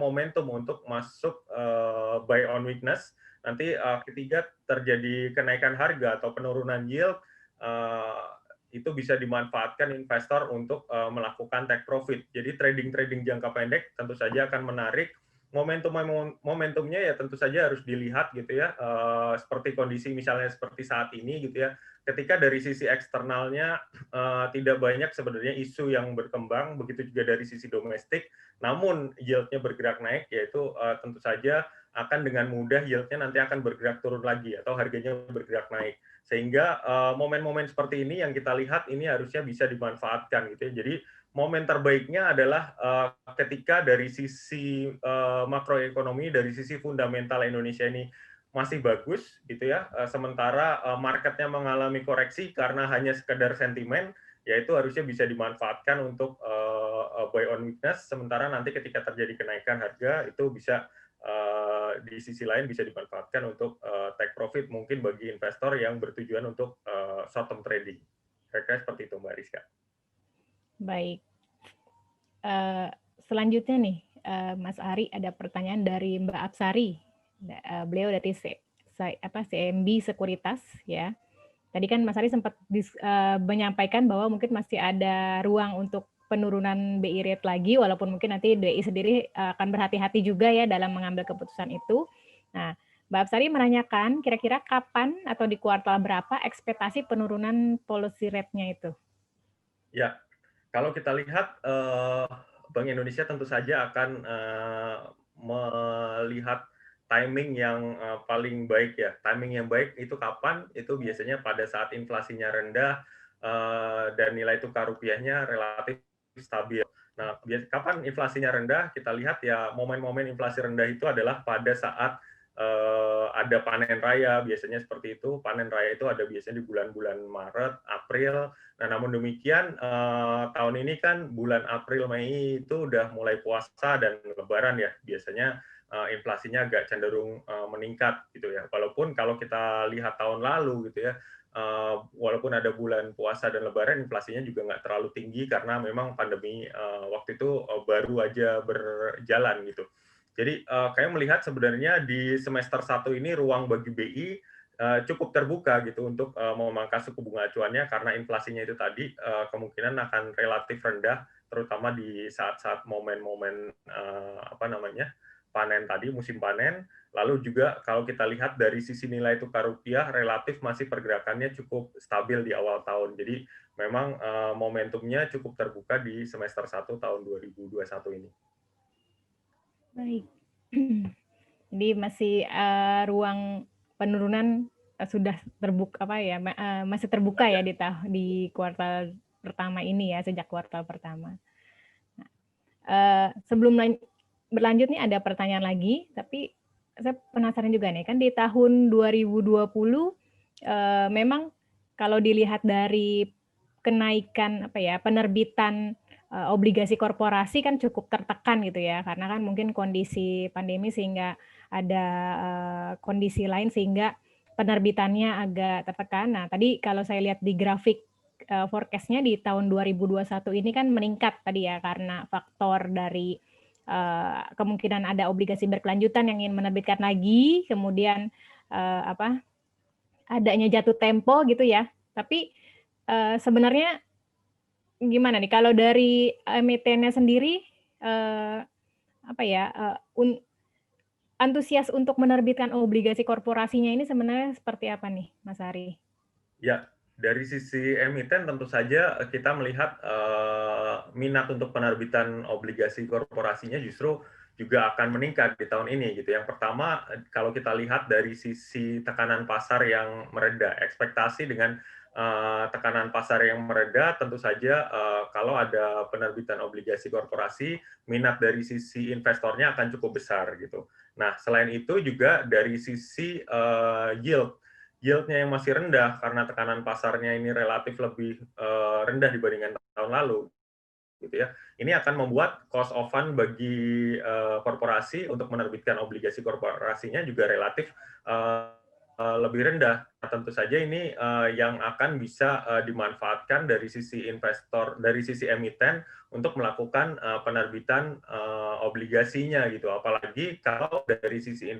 momentum untuk masuk buy on weakness. Nanti ketika terjadi kenaikan harga atau penurunan yield, itu bisa dimanfaatkan investor untuk melakukan take profit. Jadi trading jangka pendek tentu saja akan menarik. Momentumnya ya tentu saja harus dilihat gitu ya, seperti kondisi misalnya seperti saat ini gitu ya. Ketika dari sisi eksternalnya tidak banyak sebenarnya isu yang berkembang, begitu juga dari sisi domestik, namun yield-nya bergerak naik, yaitu tentu saja akan dengan mudah yield-nya nanti akan bergerak turun lagi atau harganya bergerak naik. Sehingga momen-momen seperti ini yang kita lihat ini harusnya bisa dimanfaatkan gitu ya. Jadi momen terbaiknya adalah ketika dari sisi makroekonomi, dari sisi fundamental Indonesia ini masih bagus gitu ya, sementara marketnya mengalami koreksi karena hanya sekedar sentimen, ya itu harusnya bisa dimanfaatkan untuk buy on weakness, sementara nanti ketika terjadi kenaikan harga itu bisa di sisi lain bisa dimanfaatkan untuk take profit mungkin bagi investor yang bertujuan untuk short term trading. Kira-kira seperti itu Mbak Rizka. Baik. Selanjutnya nih, Mas Ari ada pertanyaan dari Mbak Apsari. Beliau dari CMB Sekuritas ya. Tadi kan Mas Ari sempat menyampaikan bahwa mungkin masih ada ruang untuk penurunan BI rate lagi, walaupun mungkin nanti BI sendiri akan berhati-hati juga ya dalam mengambil keputusan itu. Nah, Mbak Apsari menanyakan kira-kira kapan atau di kuartal berapa ekspektasi penurunan policy rate-nya itu? Ya, kalau kita lihat Bank Indonesia tentu saja akan melihat timing yang paling baik ya. Timing yang baik itu kapan? Itu biasanya pada saat inflasinya rendah dan nilai tukar rupiahnya relatif stabil. Nah, kapan inflasinya rendah? Kita lihat ya momen-momen inflasi rendah itu adalah pada saat ada panen raya, biasanya seperti itu. Panen raya itu ada biasanya di bulan-bulan Maret, April. Nah, namun demikian tahun ini kan bulan April, Mei itu udah mulai puasa dan Lebaran ya. Biasanya inflasinya agak cenderung meningkat gitu ya. Walaupun kalau kita lihat tahun lalu gitu ya, walaupun ada bulan puasa dan Lebaran, inflasinya juga nggak terlalu tinggi karena memang pandemi waktu itu baru aja berjalan gitu. Jadi kayak melihat sebenarnya di semester 1 ini ruang bagi BI cukup terbuka gitu untuk memangkas suku bunga acuannya karena inflasinya itu tadi kemungkinan akan relatif rendah, terutama di saat-saat momen-momen panen tadi, musim panen. Lalu juga kalau kita lihat dari sisi nilai tukar rupiah relatif masih pergerakannya cukup stabil di awal tahun. Jadi memang momentumnya cukup terbuka di semester 1 tahun 2021 ini. Baik. Jadi masih ruang penurunan sudah terbuka masih terbuka ya di kuartal pertama ini ya, sejak kuartal pertama. Nah, sebelum berlanjut nih ada pertanyaan lagi, tapi saya penasaran juga nih, kan di tahun 2020 memang kalau dilihat dari kenaikan penerbitan obligasi korporasi kan cukup tertekan gitu ya, karena kan mungkin kondisi pandemi sehingga ada kondisi lain sehingga penerbitannya agak tertekan. Nah, tadi kalau saya lihat di grafik forecast-nya di tahun 2021 ini kan meningkat tadi ya, karena faktor dari kemungkinan ada obligasi berkelanjutan yang ingin menerbitkan lagi, kemudian adanya jatuh tempo gitu ya. Tapi sebenarnya gimana nih kalau dari emitennya sendiri antusias untuk menerbitkan obligasi korporasinya ini sebenarnya seperti apa nih, Mas Ari? Ya, dari sisi emiten tentu saja kita melihat minat untuk penerbitan obligasi korporasinya justru juga akan meningkat di tahun ini gitu. Yang pertama, kalau kita lihat dari sisi tekanan pasar yang mereda, ekspektasi dengan tekanan pasar yang mereda, tentu saja kalau ada penerbitan obligasi korporasi, minat dari sisi investornya akan cukup besar gitu. Nah, selain itu juga dari sisi yield-nya yang masih rendah karena tekanan pasarnya ini relatif lebih rendah dibandingkan tahun lalu, gitu ya. Ini akan membuat cost of fund bagi korporasi untuk menerbitkan obligasi korporasinya juga relatif lebih rendah. Nah, tentu saja ini yang akan bisa dimanfaatkan dari sisi investor, dari sisi emiten untuk melakukan penerbitan obligasinya gitu. Apalagi kalau dari sisi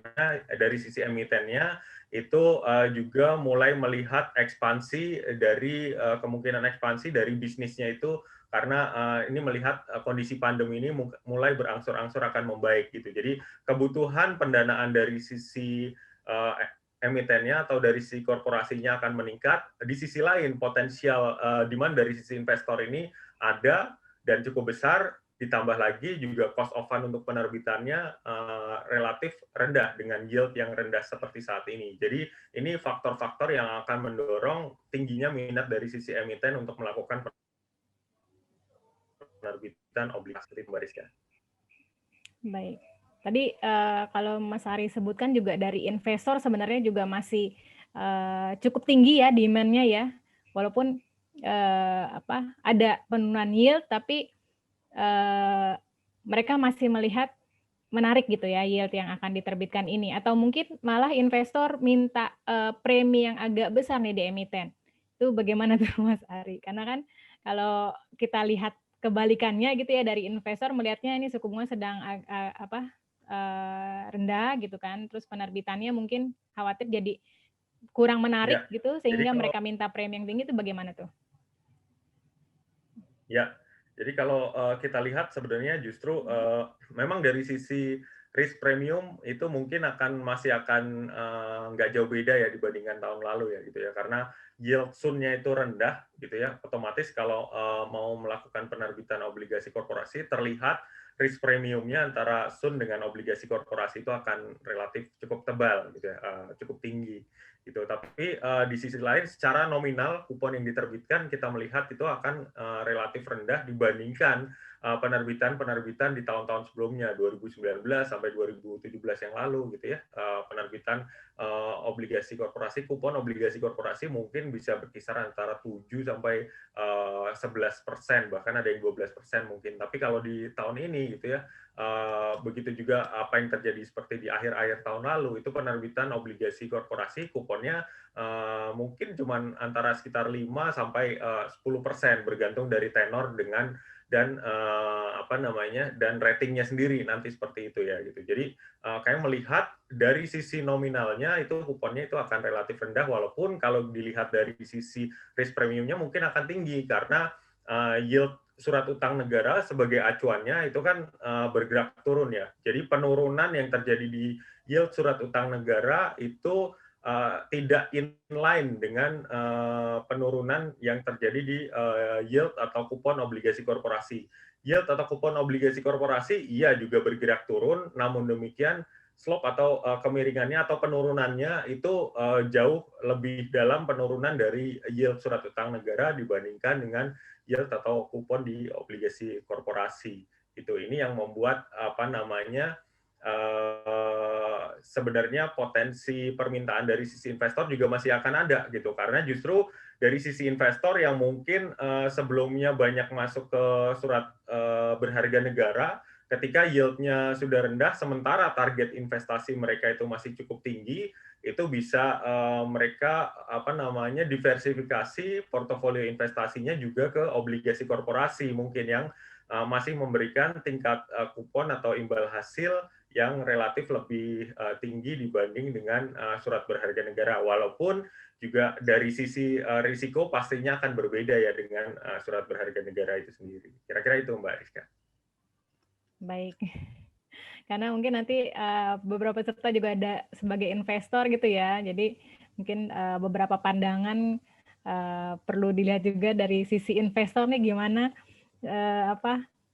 emitennya itu juga mulai melihat ekspansi dari kemungkinan ekspansi dari bisnisnya itu karena ini melihat kondisi pandemi ini mulai berangsur-angsur akan membaik gitu. Jadi kebutuhan pendanaan dari sisi emitennya atau dari sisi korporasinya akan meningkat. Di sisi lain potensial demand dari sisi investor ini ada dan cukup besar. Ditambah lagi juga cost of fund untuk penerbitannya relatif rendah dengan yield yang rendah seperti saat ini. Jadi ini faktor-faktor yang akan mendorong tingginya minat dari sisi emiten untuk melakukan penerbitan obligasi seperti Mbak Rizka. Baik. Tadi kalau Mas Ari sebutkan juga dari investor sebenarnya juga masih cukup tinggi ya demand-nya ya. Walaupun ada penurunan yield, tapi mereka masih melihat menarik gitu ya yield yang akan diterbitkan ini. Atau mungkin malah investor minta premi yang agak besar nih di emiten. Itu bagaimana tuh Mas Ari? Karena kan kalau kita lihat kebalikannya gitu ya, dari investor melihatnya ini suku bunga sedang rendah gitu kan, terus penerbitannya mungkin khawatir jadi kurang menarik Ya, gitu jadi sehingga kalau mereka minta premi yang tinggi, itu bagaimana tuh? Ya, jadi kalau kita lihat sebenarnya justru memang dari sisi risk premium itu mungkin masih akan nggak jauh beda ya dibandingkan tahun lalu ya gitu ya, karena yield Sun-nya itu rendah gitu ya, otomatis kalau mau melakukan penerbitan obligasi korporasi terlihat risk premiumnya antara Sun dengan obligasi korporasi itu akan relatif cukup tebal gitu ya, cukup tinggi gitu. Tapi di sisi lain secara nominal kupon yang diterbitkan kita melihat itu akan relatif rendah dibandingkan penerbitan di tahun-tahun sebelumnya 2019 sampai 2017 yang lalu gitu ya. Penerbitan obligasi korporasi, kupon obligasi korporasi mungkin bisa berkisar antara 7 sampai 11%, bahkan ada yang 12% mungkin. Tapi kalau di tahun ini gitu ya, begitu juga apa yang terjadi seperti di akhir-akhir tahun lalu, itu penerbitan obligasi korporasi kuponnya mungkin cuma antara sekitar 5 sampai 10% bergantung dari tenor dan ratingnya sendiri nanti seperti itu ya gitu. Jadi kayak melihat dari sisi nominalnya itu kuponnya itu akan relatif rendah, walaupun kalau dilihat dari sisi risk premiumnya mungkin akan tinggi karena yield surat utang negara sebagai acuannya itu kan bergerak turun ya. Jadi penurunan yang terjadi di yield surat utang negara itu tidak inline dengan penurunan yang terjadi di yield atau kupon obligasi korporasi. Yield atau kupon obligasi korporasi iya juga bergerak turun, namun demikian slope atau kemiringannya atau penurunannya itu jauh lebih dalam penurunan dari yield surat utang negara dibandingkan dengan yield atau kupon di obligasi korporasi. Itu ini yang membuat sebenarnya potensi permintaan dari sisi investor juga masih akan ada gitu, karena justru dari sisi investor yang mungkin sebelumnya banyak masuk ke surat berharga negara, ketika yield-nya sudah rendah, sementara target investasi mereka itu masih cukup tinggi, itu bisa mereka diversifikasi portofolio investasinya juga ke obligasi korporasi mungkin yang masih memberikan tingkat kupon atau imbal hasil yang relatif lebih tinggi dibanding dengan surat berharga negara, walaupun juga dari sisi risiko pastinya akan berbeda ya dengan surat berharga negara itu sendiri. Kira-kira itu Mbak Rizka. Baik, karena mungkin nanti beberapa peserta juga ada sebagai investor gitu ya, jadi mungkin beberapa pandangan perlu dilihat juga dari sisi investor nih gimana,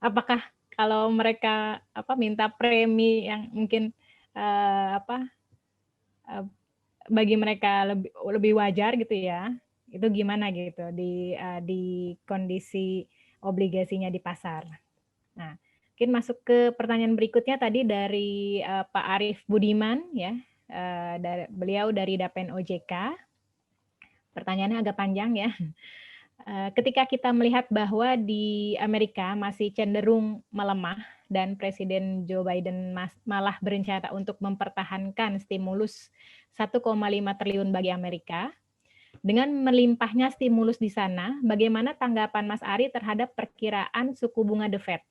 apakah kalau mereka minta premi yang mungkin bagi mereka lebih wajar gitu ya, itu gimana gitu di kondisi obligasinya di pasar. Nah, mungkin masuk ke pertanyaan berikutnya tadi dari Pak Arief Budiman ya, beliau dari Dapen OJK. Pertanyaannya agak panjang ya. Ketika kita melihat bahwa di Amerika masih cenderung melemah dan Presiden Joe Biden malah berencana untuk mempertahankan stimulus 1,5 triliun bagi Amerika, dengan melimpahnya stimulus di sana, bagaimana tanggapan Mas Ari terhadap perkiraan suku bunga The Fed?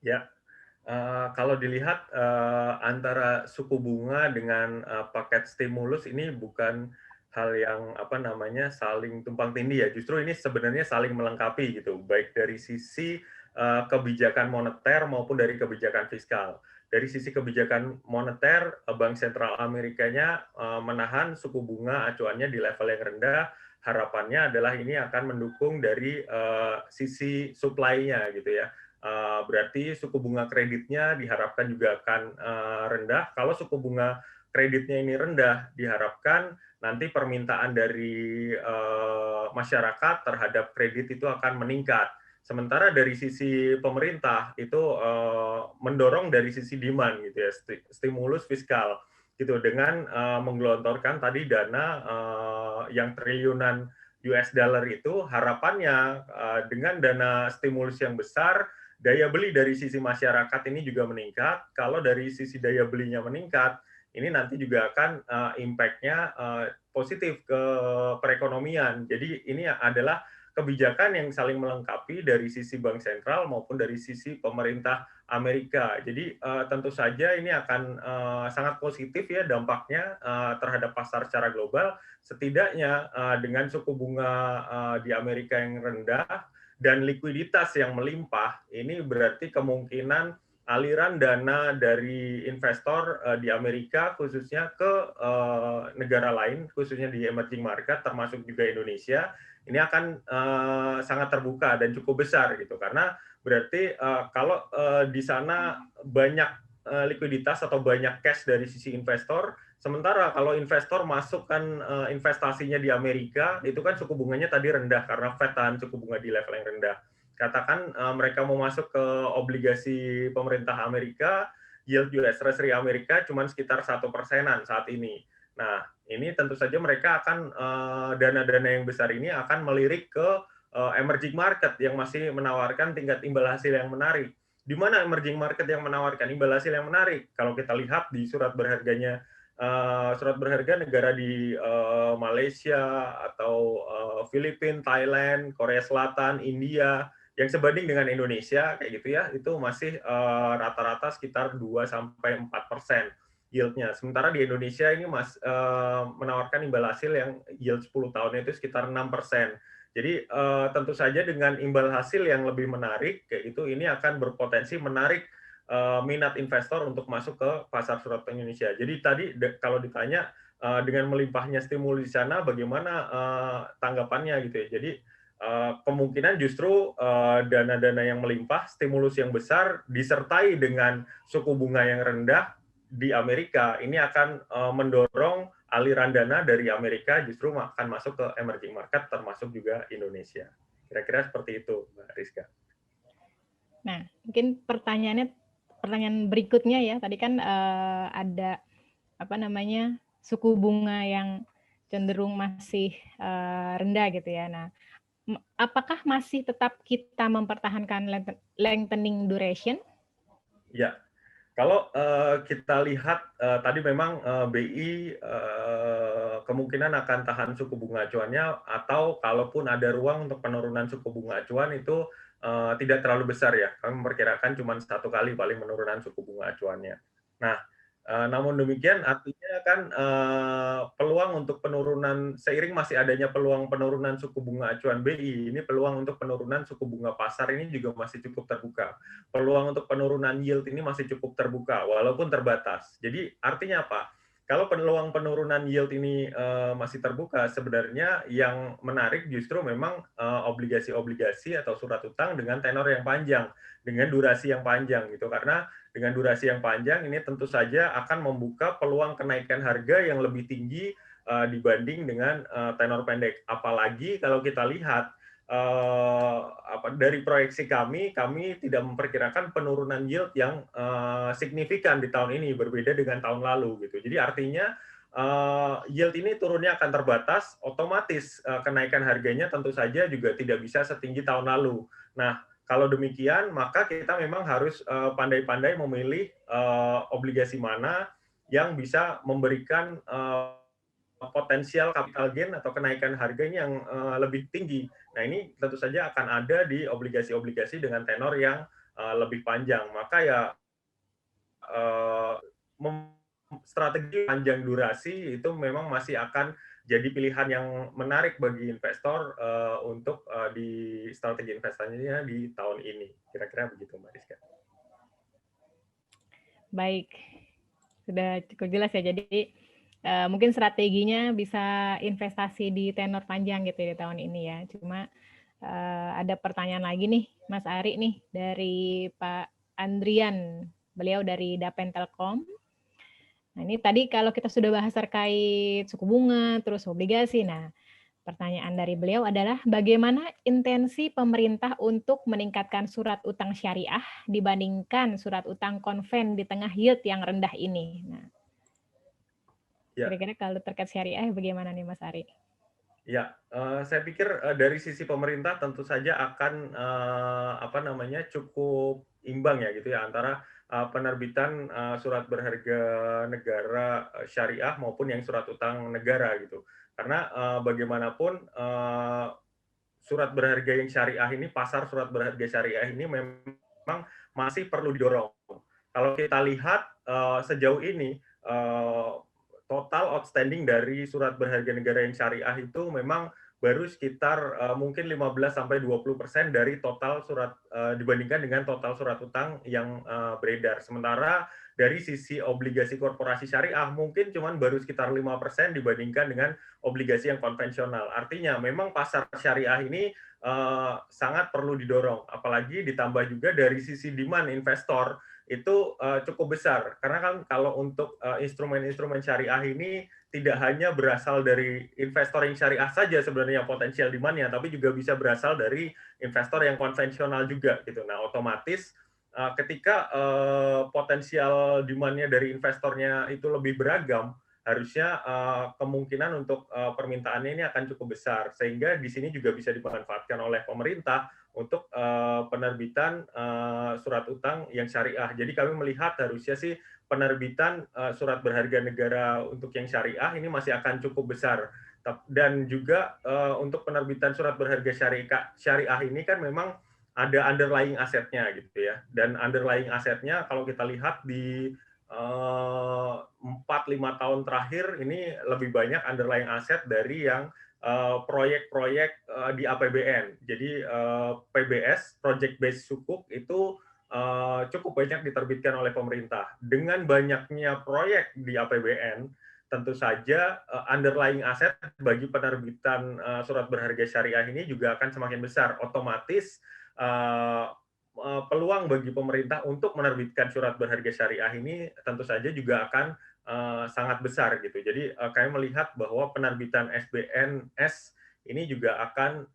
Ya, kalau dilihat antara suku bunga dengan paket stimulus ini bukan hal yang saling tumpang tindih ya. Justru ini sebenarnya saling melengkapi gitu, baik dari sisi kebijakan moneter maupun dari kebijakan fiskal. Dari sisi kebijakan moneter, Bank Sentral Amerikanya menahan suku bunga acuannya di level yang rendah. Harapannya adalah ini akan mendukung dari sisi supply-nya gitu ya. Berarti suku bunga kreditnya diharapkan juga akan rendah. Kalau suku bunga kreditnya ini rendah, diharapkan nanti permintaan dari masyarakat terhadap kredit itu akan meningkat. Sementara dari sisi pemerintah itu mendorong dari sisi demand gitu ya, stimulus fiskal gitu dengan menggelontorkan tadi dana yang triliunan US dollar itu, harapannya dengan dana stimulus yang besar, daya beli dari sisi masyarakat ini juga meningkat. Kalau dari sisi daya belinya meningkat, ini nanti juga akan impact-nya positif ke perekonomian. Jadi ini adalah kebijakan yang saling melengkapi dari sisi bank sentral maupun dari sisi pemerintah Amerika. Jadi tentu saja ini akan sangat positif ya dampaknya terhadap pasar secara global. Setidaknya dengan suku bunga di Amerika yang rendah dan likuiditas yang melimpah, ini berarti kemungkinan aliran dana dari investor di Amerika khususnya ke negara lain, khususnya di emerging market termasuk juga Indonesia, ini akan sangat terbuka dan cukup besar gitu, karena berarti kalau di sana banyak likuiditas atau banyak cash dari sisi investor, sementara kalau investor masukkan investasinya di Amerika, itu kan suku bunganya tadi rendah karena Fed tahan suku bunga di level yang rendah. Katakan mereka mau masuk ke obligasi pemerintah Amerika, yield US Treasury Amerika cuma sekitar 1%-an saat ini. Nah, ini tentu saja mereka akan dana-dana yang besar ini akan melirik ke emerging market yang masih menawarkan tingkat imbal hasil yang menarik. Di mana emerging market yang menawarkan imbal hasil yang menarik? Kalau kita lihat di surat berharganya, surat berharga negara di Malaysia atau Filipina, Thailand, Korea Selatan, India, yang sebanding dengan Indonesia kayak gitu ya, itu masih rata-rata sekitar 2-4% yieldnya. Sementara di Indonesia ini menawarkan imbal hasil yang yield 10 tahunnya itu sekitar 6%. Jadi tentu saja dengan imbal hasil yang lebih menarik kayak itu, ini akan berpotensi menarik minat investor untuk masuk ke pasar surat utang Indonesia. Jadi tadi kalau ditanya dengan melimpahnya stimulus di sana, bagaimana tanggapannya gitu ya. Jadi kemungkinan justru dana-dana yang melimpah, stimulus yang besar, disertai dengan suku bunga yang rendah di Amerika, ini akan mendorong aliran dana dari Amerika justru akan masuk ke emerging market, termasuk juga Indonesia. Kira-kira seperti itu, Mbak Rizka. Nah, mungkin pertanyaannya pertanyaan berikutnya ya. Tadi kan ada suku bunga yang cenderung masih rendah gitu ya. Nah, apakah masih tetap kita mempertahankan lengthening duration? Ya, kalau kita lihat tadi memang BI kemungkinan akan tahan suku bunga acuannya, atau kalaupun ada ruang untuk penurunan suku bunga acuan itu tidak terlalu besar ya. Kami memperkirakan cuma 1 kali paling penurunan suku bunga acuannya. Nah, namun demikian artinya kan peluang untuk penurunan, seiring masih adanya peluang penurunan suku bunga acuan BI, ini peluang untuk penurunan suku bunga pasar ini juga masih cukup terbuka. Peluang untuk penurunan yield ini masih cukup terbuka, walaupun terbatas. Jadi artinya apa? Kalau peluang penurunan yield ini masih terbuka, sebenarnya yang menarik justru memang obligasi-obligasi atau surat utang dengan tenor yang panjang, dengan durasi yang panjang gitu. Karena dengan durasi yang panjang ini tentu saja akan membuka peluang kenaikan harga yang lebih tinggi dibanding dengan tenor pendek. Apalagi kalau kita lihat dari proyeksi kami tidak memperkirakan penurunan yield yang signifikan di tahun ini, berbeda dengan tahun lalu gitu. Jadi artinya yield ini turunnya akan terbatas, otomatis kenaikan harganya tentu saja juga tidak bisa setinggi tahun lalu. Nah, kalau demikian, maka kita memang harus pandai-pandai memilih obligasi mana yang bisa memberikan potensial capital gain atau kenaikan harganya yang lebih tinggi. Nah, ini tentu saja akan ada di obligasi-obligasi dengan tenor yang lebih panjang. Maka ya strategi panjang durasi itu memang masih akan jadi pilihan yang menarik bagi investor untuk di strategi investasinya di tahun ini. Kira-kira begitu, Mbak Rizka. Baik, sudah cukup jelas ya. Jadi mungkin strateginya bisa investasi di tenor panjang gitu ya di tahun ini ya. Cuma ada pertanyaan lagi nih, Mas Ari nih dari Pak Andrian. Beliau dari Dapen Telkom. Nah, ini tadi kalau kita sudah bahas terkait suku bunga, terus obligasi. Nah, pertanyaan dari beliau adalah bagaimana intensi pemerintah untuk meningkatkan surat utang syariah dibandingkan surat utang konven di tengah yield yang rendah ini. Nah, kira-kira kalau terkait syariah bagaimana nih Mas Ari? Ya, saya pikir dari sisi pemerintah tentu saja akan cukup imbang ya gitu ya antara penerbitan surat berharga negara syariah maupun yang surat utang negara gitu. Karena bagaimanapun surat berharga yang syariah ini, pasar surat berharga syariah ini memang masih perlu didorong. Kalau kita lihat sejauh ini total outstanding dari surat berharga negara yang syariah itu memang baru sekitar mungkin 15-20% dari total surat dibandingkan dengan total surat utang yang beredar. Sementara dari sisi obligasi korporasi syariah mungkin cuma baru sekitar 5% dibandingkan dengan obligasi yang konvensional. Artinya memang pasar syariah ini sangat perlu didorong, apalagi ditambah juga dari sisi demand investor itu cukup besar. Karena kan kalau untuk instrumen-instrumen syariah ini tidak hanya berasal dari investor yang syariah saja sebenarnya potensial demand-nya, tapi juga bisa berasal dari investor yang konvensional juga gitu. Nah, otomatis ketika potensial demand-nya dari investornya itu lebih beragam, harusnya kemungkinan untuk permintaannya ini akan cukup besar, sehingga di sini juga bisa dimanfaatkan oleh pemerintah untuk penerbitan surat utang yang syariah. Jadi kami melihat harusnya sih penerbitan surat berharga negara untuk yang syariah ini masih akan cukup besar. Dan juga untuk penerbitan surat berharga syariah ini kan memang ada underlying asetnya gitu ya. Dan underlying asetnya kalau kita lihat di 4-5 tahun terakhir ini lebih banyak underlying aset dari yang proyek-proyek di APBN. Jadi PBS, Project Based Sukuk itu cukup banyak diterbitkan oleh pemerintah. Dengan banyaknya proyek di APBN, tentu saja underlying aset bagi penerbitan surat berharga syariah ini juga akan semakin besar. Otomatis peluang bagi pemerintah untuk menerbitkan surat berharga syariah ini tentu saja juga akan sangat besar gitu. Jadi kami melihat bahwa penerbitan SBNS ini juga akan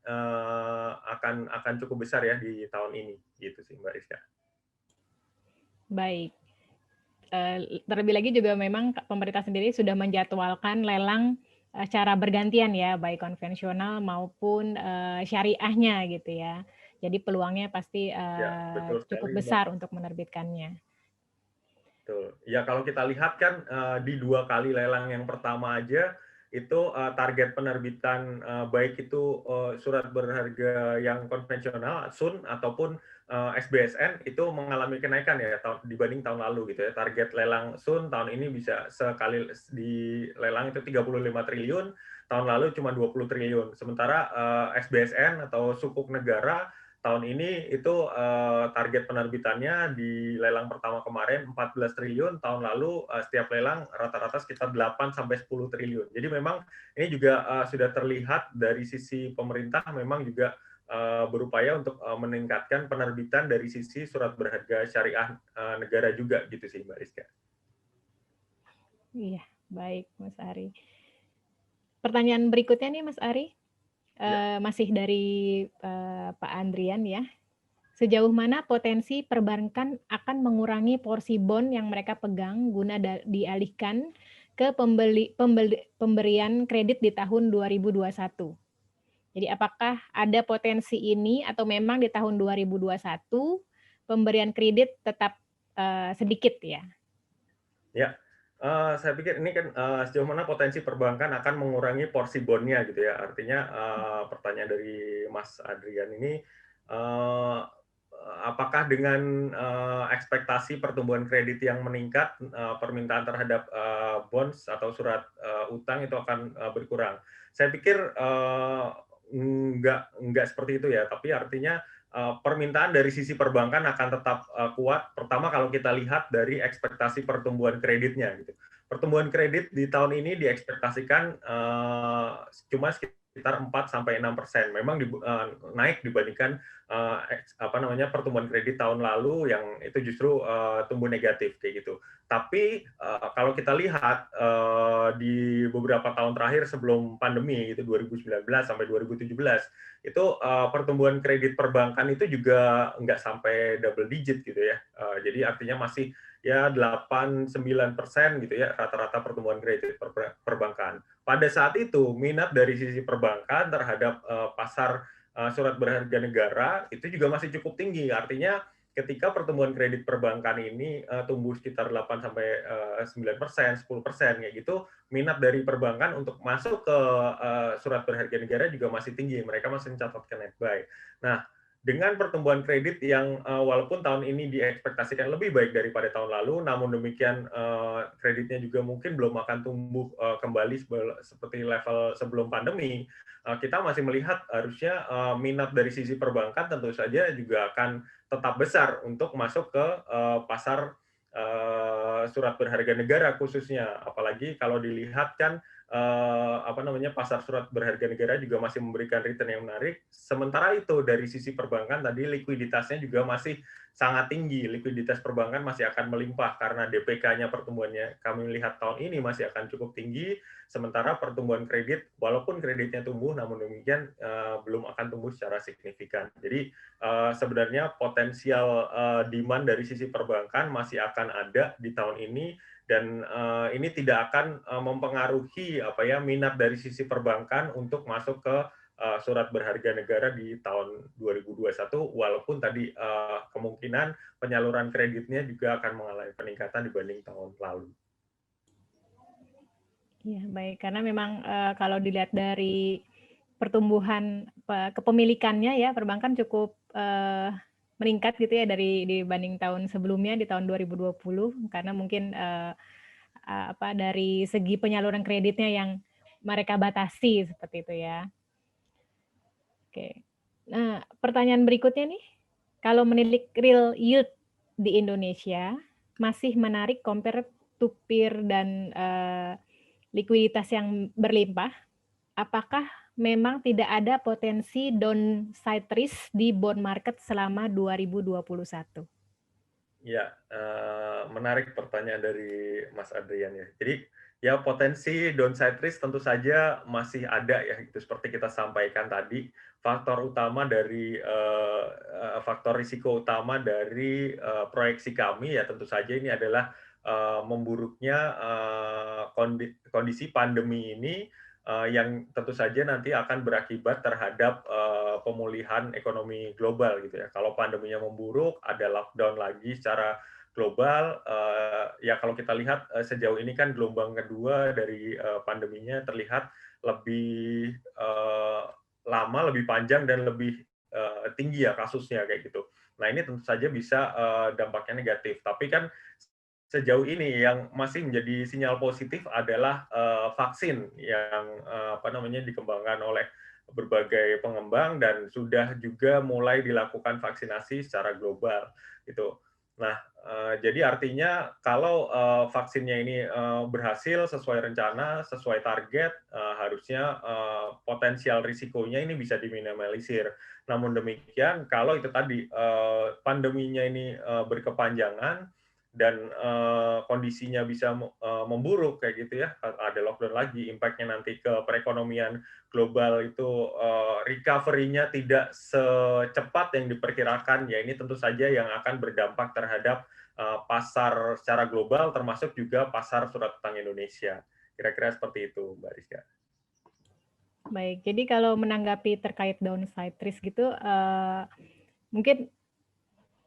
cukup besar ya di tahun ini gitu sih Mbak Rizka. Baik. Terlebih lagi juga memang pemerintah sendiri sudah menjadwalkan lelang secara bergantian ya, baik konvensional maupun syariahnya gitu ya. Jadi peluangnya pasti Ya, betul cukup sekali, Mbak. besar untuk menerbitkannya. Betul. Ya kalau kita lihat kan di 2 kali lelang yang pertama aja itu target penerbitan baik itu surat berharga yang konvensional SUN ataupun SBSN itu mengalami kenaikan ya dibanding tahun lalu gitu ya. Target lelang SUN tahun ini bisa sekali di lelang itu 35 triliun, tahun lalu cuma 20 triliun. Sementara SBSN atau sukuk negara tahun ini itu target penerbitannya di lelang pertama kemarin 14 triliun, tahun lalu setiap lelang rata-rata sekitar 8 sampai 10 triliun. Jadi memang ini juga sudah terlihat dari sisi pemerintah memang juga berupaya untuk meningkatkan penerbitan dari sisi surat berharga syariah negara juga gitu sih Mbak Rizka. Iya, baik Mas Ari. Pertanyaan berikutnya nih Mas Ari, Ya. masih dari Pak Andrian ya. Sejauh mana potensi perbankan akan mengurangi porsi bond yang mereka pegang guna dialihkan ke pemberian kredit di tahun 2021? Jadi apakah ada potensi ini atau memang di tahun 2021 pemberian kredit tetap sedikit ya? Ya, saya pikir ini kan sejauh mana potensi perbankan akan mengurangi porsi bondnya gitu ya. Artinya pertanyaan dari Mas Adrian ini, apakah dengan ekspektasi pertumbuhan kredit yang meningkat, permintaan terhadap bonds atau surat utang itu akan berkurang? Saya pikir enggak seperti itu ya, tapi artinya permintaan dari sisi perbankan akan tetap kuat. Pertama kalau kita lihat dari ekspektasi pertumbuhan kreditnya gitu. Pertumbuhan kredit di tahun ini diekspektasikan cuma sekitar 4 sampai 6%. Memang naik dibandingkan pertumbuhan kredit tahun lalu yang itu justru tumbuh negatif kayak gitu. Tapi kalau kita lihat di beberapa tahun terakhir sebelum pandemi itu 2019 sampai 2017 itu pertumbuhan kredit perbankan itu juga nggak sampai double digit gitu ya. Jadi artinya masih ya 8-9% gitu ya rata-rata pertumbuhan kredit perbankan. Pada saat itu minat dari sisi perbankan terhadap pasar surat berharga negara itu juga masih cukup tinggi. Artinya ketika pertumbuhan kredit perbankan ini tumbuh sekitar 8 sampai 9%, 10% kayak gitu, minat dari perbankan untuk masuk ke surat berharga negara juga masih tinggi. Mereka masih mencatatkan net buy. Nah, dengan pertumbuhan kredit yang walaupun tahun ini diekspektasikan lebih baik daripada tahun lalu, namun demikian kreditnya juga mungkin belum akan tumbuh kembali seperti level sebelum pandemi, kita masih melihat harusnya minat dari sisi perbankan tentu saja juga akan tetap besar untuk masuk ke pasar surat berharga negara khususnya. Apalagi kalau dilihat kan pasar surat berharga negara juga masih memberikan return yang menarik. Sementara itu dari sisi perbankan tadi likuiditasnya juga masih sangat tinggi. Likuiditas perbankan masih akan melimpah karena DPK-nya pertumbuhannya kami lihat tahun ini masih akan cukup tinggi. Sementara pertumbuhan kredit walaupun kreditnya tumbuh namun demikian belum akan tumbuh secara signifikan. Jadi sebenarnya potensial demand dari sisi perbankan masih akan ada di tahun ini dan ini tidak akan mempengaruhi minat dari sisi perbankan untuk masuk ke surat berharga negara di tahun 2021 walaupun tadi kemungkinan penyaluran kreditnya juga akan mengalami peningkatan dibanding tahun lalu. Ya, baik. Karena memang kalau dilihat dari pertumbuhan kepemilikannya ya, perbankan cukup meningkat gitu ya dibanding tahun sebelumnya di tahun 2020 karena mungkin dari segi penyaluran kreditnya yang mereka batasi seperti itu ya. Oke. Nah, pertanyaan berikutnya nih, kalau menilik real yield di Indonesia masih menarik compare to peer dan likuiditas yang berlimpah, apakah memang tidak ada potensi downside risk di bond market selama 2021? Ya, menarik pertanyaan dari Mas Adrian ya. Jadi Ya, potensi downside risk tentu saja masih ada ya, gitu. Seperti kita sampaikan tadi, faktor risiko utama dari proyeksi kami ya tentu saja ini adalah memburuknya kondisi pandemi ini yang tentu saja nanti akan berakibat terhadap pemulihan ekonomi global gitu ya. Kalau pandeminya memburuk, ada lockdown lagi secara global, ya kalau kita lihat sejauh ini kan gelombang kedua dari pandeminya terlihat lebih lama, lebih panjang dan lebih tinggi ya kasusnya kayak gitu. Nah ini tentu saja bisa dampaknya negatif. Tapi kan sejauh ini yang masih menjadi sinyal positif adalah vaksin yang dikembangkan oleh berbagai pengembang dan sudah juga mulai dilakukan vaksinasi secara global gitu. Nah, jadi artinya kalau vaksinnya ini berhasil sesuai rencana, sesuai target, harusnya potensial risikonya ini bisa diminimalisir. Namun demikian, kalau itu tadi pandeminya ini berkepanjangan dan kondisinya bisa memburuk kayak gitu ya, ada lockdown lagi, impact-nya nanti ke perekonomian global itu recovery-nya tidak secepat yang diperkirakan, ya ini tentu saja yang akan berdampak terhadap pasar secara global, termasuk juga pasar surat utang Indonesia. Kira-kira seperti itu, Mbak Rizka. Baik, jadi kalau menanggapi terkait downside risk gitu, mungkin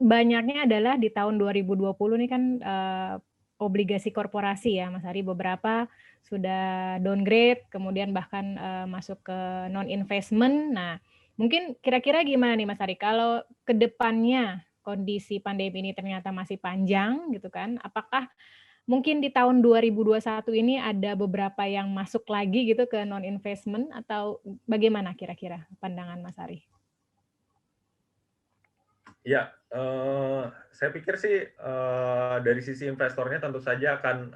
banyaknya adalah di tahun 2020 nih kan, obligasi korporasi ya, Mas Ari, beberapa sudah downgrade, kemudian bahkan, masuk ke non-investment. Nah, mungkin kira-kira gimana nih, Mas Ari, kalau ke depannya kondisi pandemi ini ternyata masih panjang gitu kan, apakah mungkin di tahun 2021 ini ada beberapa yang masuk lagi gitu ke non-investment atau bagaimana kira-kira pandangan Mas Ari? Ya, saya pikir sih dari sisi investornya tentu saja akan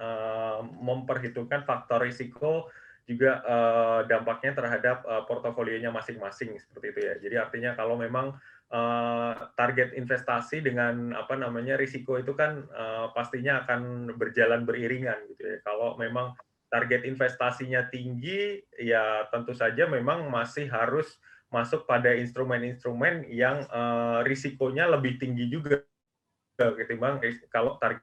memperhitungkan faktor risiko juga dampaknya terhadap portofolionya masing-masing seperti itu ya. Jadi artinya kalau memang target investasi dengan risiko itu kan pastinya akan berjalan beriringan gitu ya. Kalau memang target investasinya tinggi, ya tentu saja memang masih harus masuk pada instrumen-instrumen yang risikonya lebih tinggi juga ketimbang kalau target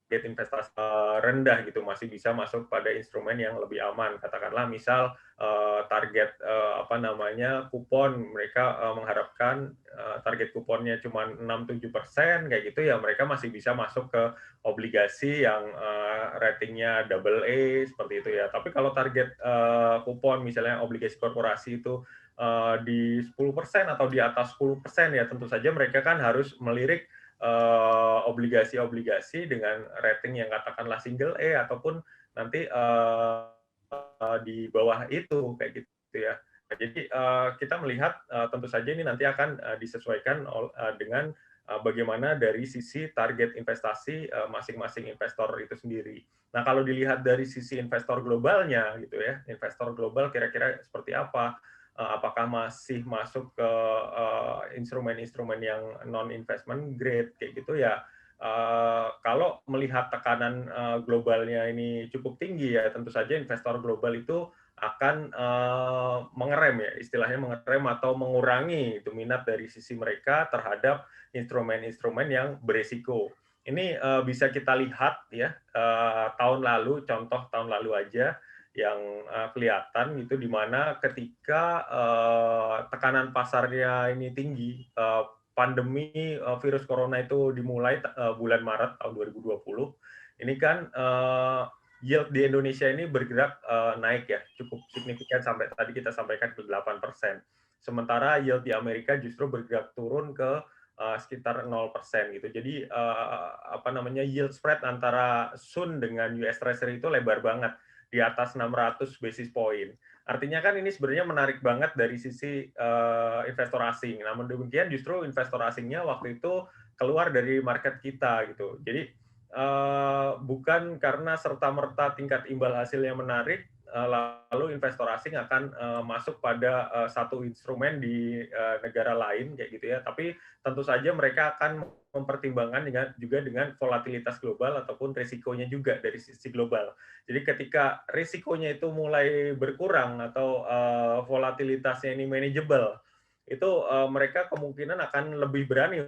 investasi rendah gitu masih bisa masuk pada instrumen yang lebih aman. Katakanlah misal target kupon mereka mengharapkan target kuponnya cuma 6-7% kayak gitu ya mereka masih bisa masuk ke obligasi yang ratingnya double A seperti itu ya. Tapi kalau target kupon misalnya obligasi korporasi itu di 10% atau di atas 10% ya tentu saja mereka kan harus melirik obligasi-obligasi dengan rating yang katakanlah single A ataupun nanti di bawah itu kayak gitu ya. Nah, jadi kita melihat tentu saja ini nanti akan disesuaikan dengan bagaimana dari sisi target investasi masing-masing investor itu sendiri. Nah, kalau dilihat dari sisi investor globalnya gitu ya, investor global kira-kira seperti apa? Apakah masih masuk ke instrumen-instrumen yang non-investment grade kayak gitu ya. Kalau melihat tekanan globalnya ini cukup tinggi ya tentu saja investor global itu akan mengerem ya istilahnya mengerem atau mengurangi itu minat dari sisi mereka terhadap instrumen-instrumen yang beresiko. Ini bisa kita lihat ya tahun lalu, contoh tahun lalu aja yang kelihatan gitu di mana ketika tekanan pasarnya ini tinggi, pandemi virus corona itu dimulai bulan Maret tahun 2020, ini kan yield di Indonesia ini bergerak naik ya, cukup signifikan sampai tadi kita sampaikan ke 8%. Sementara yield di Amerika justru bergerak turun ke sekitar 0% gitu. Jadi yield spread antara Sun dengan US Treasury itu lebar banget di atas 600 basis point. Artinya kan ini sebenarnya menarik banget dari sisi investor asing. Namun demikian justru investor asingnya waktu itu keluar dari market kita gitu. Jadi bukan karena serta-merta tingkat imbal hasilnya menarik, lalu investor asing akan masuk pada satu instrumen di negara lain kayak gitu ya. Tapi tentu saja mereka akan mempertimbangkan juga dengan volatilitas global ataupun risikonya juga dari sisi global. Jadi ketika risikonya itu mulai berkurang atau volatilitasnya ini manageable, itu mereka kemungkinan akan lebih berani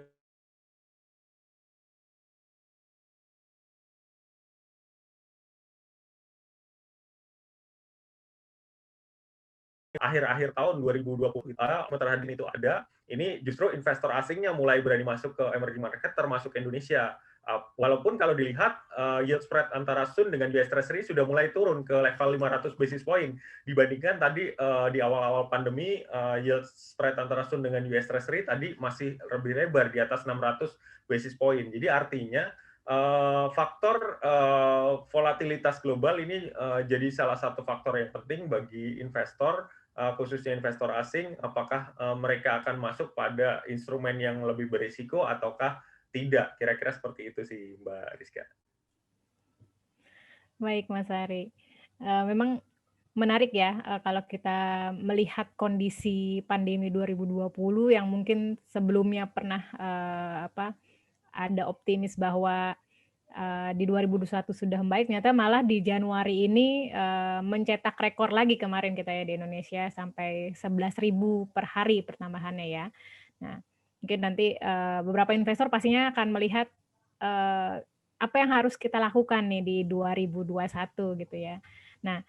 akhir-akhir tahun 2020 terhadap itu ada, ini justru investor asingnya mulai berani masuk ke emerging market termasuk Indonesia. Walaupun kalau dilihat yield spread antara Sun dengan US Treasury sudah mulai turun ke level 500 basis point dibandingkan tadi di awal-awal pandemi yield spread antara Sun dengan US Treasury tadi masih lebih lebar di atas 600 basis point. Jadi artinya faktor volatilitas global ini jadi salah satu faktor yang penting bagi investor, khususnya investor asing, apakah mereka akan masuk pada instrumen yang lebih berisiko ataukah tidak. Kira-kira seperti itu sih, Mbak Rizka. Baik, Mas Ari. Memang menarik ya, kalau kita melihat kondisi pandemi 2020 yang mungkin sebelumnya pernah ada optimis bahwa di 2021 sudah membaik, ternyata malah di Januari ini mencetak rekor lagi kemarin kita ya di Indonesia sampai 11.000 per hari pertambahannya ya. Nah, mungkin nanti beberapa investor pastinya akan melihat apa yang harus kita lakukan nih di 2021 gitu ya. Nah,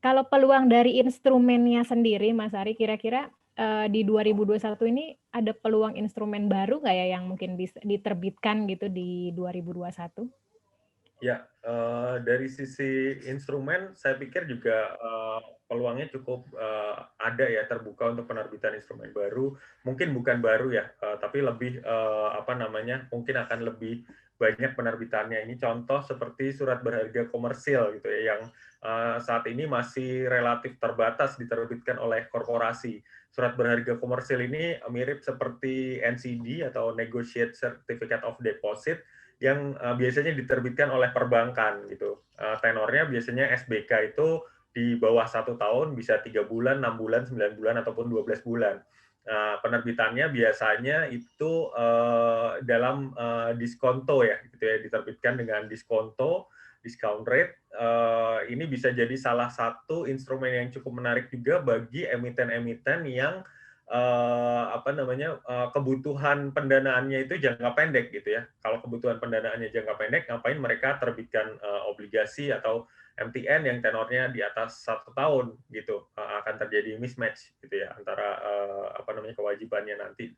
kalau peluang dari instrumennya sendiri, Mas Ari, kira-kira di 2021 ini ada peluang instrumen baru nggak ya yang mungkin bisa diterbitkan gitu di 2021? Ya, dari sisi instrumen, saya pikir juga peluangnya cukup ada ya, terbuka untuk penerbitan instrumen baru. Mungkin bukan baru ya, tapi lebih mungkin akan lebih banyak penerbitannya. Ini contoh seperti surat berharga komersil gitu ya, yang saat ini masih relatif terbatas diterbitkan oleh korporasi. Surat berharga komersil ini mirip seperti NCD atau Negotiate Certificate of Deposit, yang biasanya diterbitkan oleh perbankan gitu. Tenornya biasanya SBK itu di bawah 1 tahun, bisa 3 bulan, 6 bulan, 9 bulan, ataupun 12 bulan. Penerbitannya biasanya itu dalam diskonto ya, gitu ya, diterbitkan dengan diskonto, discount rate. Ini bisa jadi salah satu instrumen yang cukup menarik juga bagi emiten-emiten yang kebutuhan pendanaannya itu jangka pendek gitu ya. Kalau kebutuhan pendanaannya jangka pendek, ngapain mereka terbitkan obligasi atau MTN yang tenornya di atas 1 tahun gitu, akan terjadi mismatch gitu ya antara kewajibannya nanti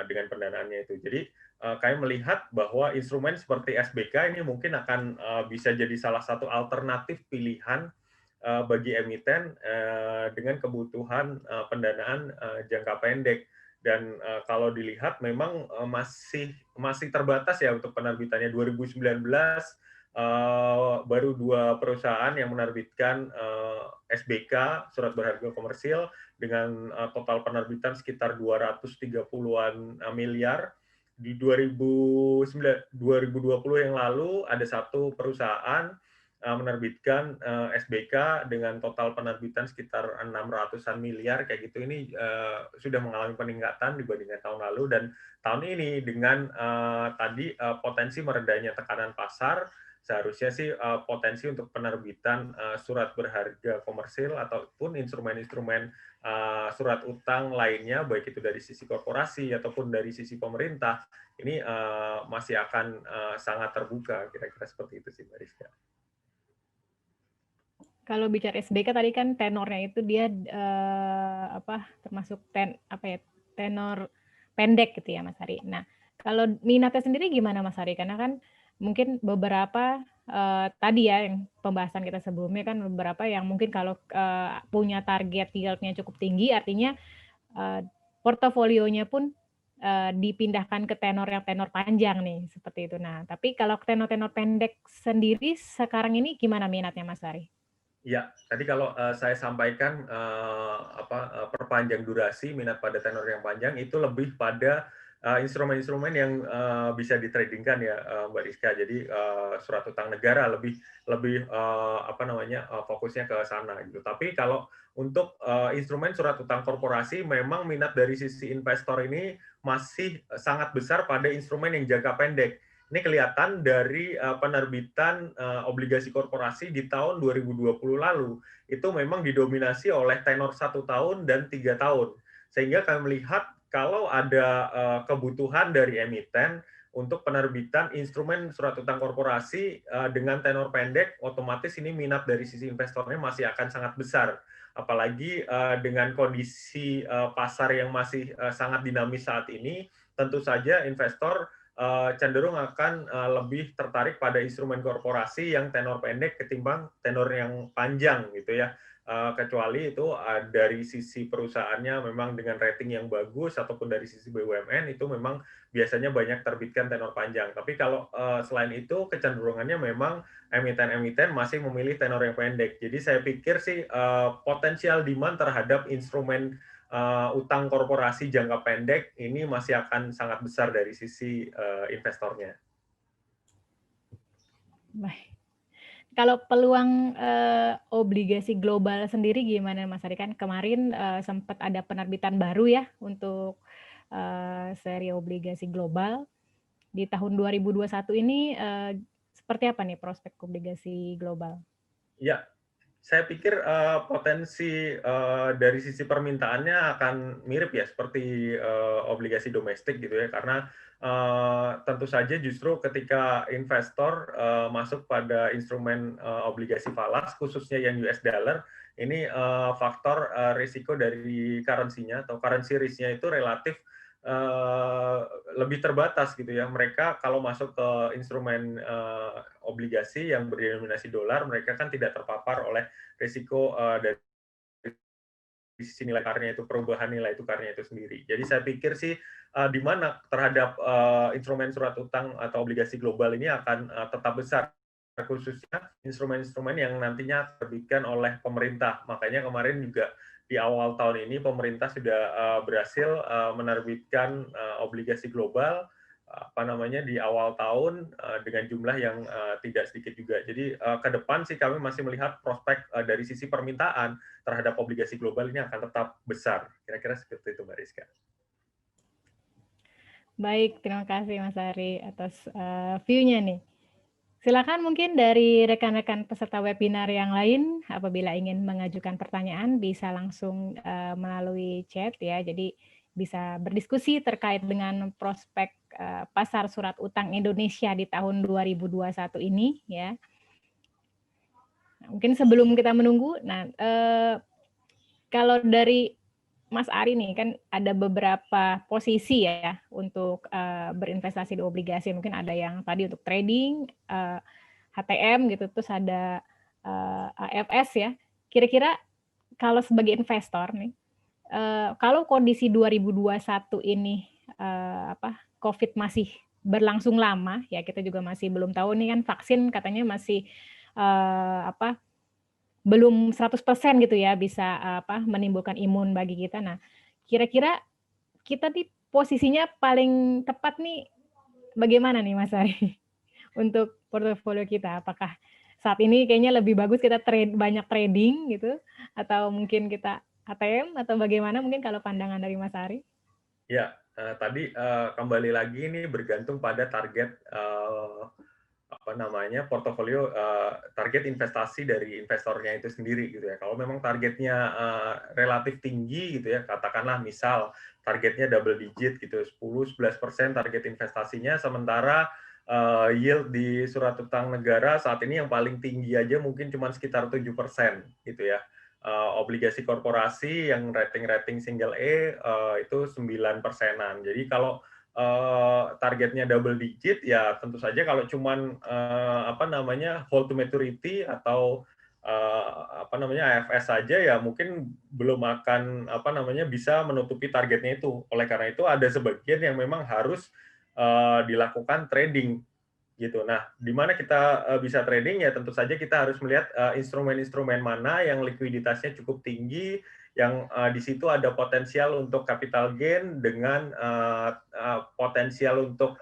dengan pendanaannya itu. Jadi kami melihat bahwa instrumen seperti SBK ini mungkin akan bisa jadi salah satu alternatif pilihan bagi emiten dengan kebutuhan pendanaan jangka pendek. Dan kalau dilihat memang masih terbatas ya untuk penerbitannya. 2019 baru 2 perusahaan yang menerbitkan SBK, surat berharga komersil, dengan total penerbitan sekitar 230-an miliar. Di 2020 yang lalu ada 1 perusahaan menerbitkan SBK dengan total penerbitan sekitar 600-an miliar kayak gitu. Ini sudah mengalami peningkatan dibandingkan tahun lalu, dan tahun ini dengan tadi potensi meredahnya tekanan pasar, seharusnya sih potensi untuk penerbitan surat berharga komersil ataupun instrumen-instrumen surat utang lainnya, baik itu dari sisi korporasi ataupun dari sisi pemerintah, ini masih akan sangat terbuka. Kira-kira seperti itu sih, Mbak Rizka. Kalau bicara SBK tadi kan tenornya itu dia termasuk tenor pendek gitu ya, Mas Ari. Nah, kalau minatnya sendiri gimana, Mas Ari? Karena kan mungkin beberapa tadi ya yang pembahasan kita sebelumnya kan beberapa yang mungkin kalau punya target yield-nya cukup tinggi, artinya portofolionya pun dipindahkan ke tenor yang tenor panjang nih, seperti itu. Nah, tapi kalau tenor-tenor pendek sendiri sekarang ini gimana minatnya, Mas Ari? Ya, tadi kalau saya sampaikan perpanjang durasi, minat pada tenor yang panjang itu lebih pada instrumen-instrumen yang bisa ditradingkan ya, Mbak Rizka. Jadi surat utang negara lebih fokusnya ke sana gitu. Tapi kalau untuk instrumen surat utang korporasi, memang minat dari sisi investor ini masih sangat besar pada instrumen yang jangka pendek. Ini kelihatan dari penerbitan obligasi korporasi di tahun 2020 lalu. Itu memang didominasi oleh tenor 1 tahun dan 3 tahun. Sehingga kami melihat kalau ada kebutuhan dari emiten untuk penerbitan instrumen surat utang korporasi dengan tenor pendek, otomatis ini minat dari sisi investornya masih akan sangat besar. Apalagi dengan kondisi pasar yang masih sangat dinamis saat ini, tentu saja investor cenderung akan lebih tertarik pada instrumen korporasi yang tenor pendek ketimbang tenor yang panjang gitu ya. Kecuali itu dari sisi perusahaannya memang dengan rating yang bagus ataupun dari sisi BUMN itu memang biasanya banyak terbitkan tenor panjang. Tapi kalau selain itu kecenderungannya memang emiten-emiten masih memilih tenor yang pendek. Jadi saya pikir sih potensial demand terhadap instrumen utang korporasi jangka pendek ini masih akan sangat besar dari sisi investornya. Baik. Kalau peluang obligasi global sendiri gimana Mas Ari? Kan kemarin sempat ada penerbitan baru ya untuk seri obligasi global. Di tahun 2021 ini seperti apa nih prospek obligasi global? Ya, saya pikir potensi dari sisi permintaannya akan mirip ya seperti obligasi domestik gitu ya, karena tentu saja justru ketika investor masuk pada instrumen obligasi falas, khususnya yang US dollar, ini faktor risiko dari currency-nya atau currency risk-nya itu relatif lebih terbatas gitu ya. Mereka kalau masuk ke instrumen obligasi yang berdenominasi dolar, mereka kan tidak terpapar oleh risiko dari sisi nilai tukarnya itu, perubahan nilai tukarnya itu sendiri. Jadi saya pikir sih di mana terhadap instrumen surat utang atau obligasi global ini akan tetap besar, khususnya instrumen-instrumen yang nantinya terbitkan oleh pemerintah. Makanya kemarin juga di awal tahun ini pemerintah sudah berhasil menerbitkan obligasi global di awal tahun dengan jumlah yang tidak sedikit juga. Jadi ke depan sih kami masih melihat prospek dari sisi permintaan terhadap obligasi global ini akan tetap besar. Kira-kira seperti itu, Mbak Rizka. Baik, terima kasih Mas Ari atas view-nya nih. Silakan mungkin dari rekan-rekan peserta webinar yang lain, apabila ingin mengajukan pertanyaan bisa langsung melalui chat ya. Jadi bisa berdiskusi terkait dengan prospek pasar surat utang Indonesia di tahun 2021 ini ya. Mungkin sebelum kita menunggu, kalau dari Mas Ari nih kan ada beberapa posisi ya untuk berinvestasi di obligasi. Mungkin ada yang tadi untuk trading, HTM gitu, terus ada AFS ya. Kira-kira kalau sebagai investor nih, kalau kondisi 2021 ini COVID masih berlangsung lama ya, kita juga masih belum tahu nih kan, vaksin katanya masih belum 100% gitu ya bisa menimbulkan imun bagi kita. Nah, kira-kira kita nih posisinya paling tepat nih bagaimana nih Mas Ari untuk portofolio kita? Apakah saat ini kayaknya lebih bagus kita banyak trading gitu, atau mungkin kita ATM, atau bagaimana mungkin kalau pandangan dari Mas Ari? Ya, tadi kembali lagi ini bergantung pada target portofolio, target investasi dari investornya itu sendiri gitu ya. Kalau memang targetnya relatif tinggi gitu ya, katakanlah misal targetnya double digit gitu, 10-11% target investasinya, sementara yield di surat utang negara saat ini yang paling tinggi aja mungkin cuma sekitar 7% gitu ya. Obligasi korporasi yang rating single A itu 9%-an. Jadi kalau targetnya double digit ya tentu saja kalau cuman hold to maturity atau AFS saja ya mungkin belum akan bisa menutupi targetnya itu. Oleh karena itu ada sebagian yang memang harus dilakukan trading gitu. Nah, di mana kita bisa trading ya tentu saja kita harus melihat instrumen-instrumen mana yang likuiditasnya cukup tinggi, yang di situ ada potensial untuk capital gain dengan potensial untuk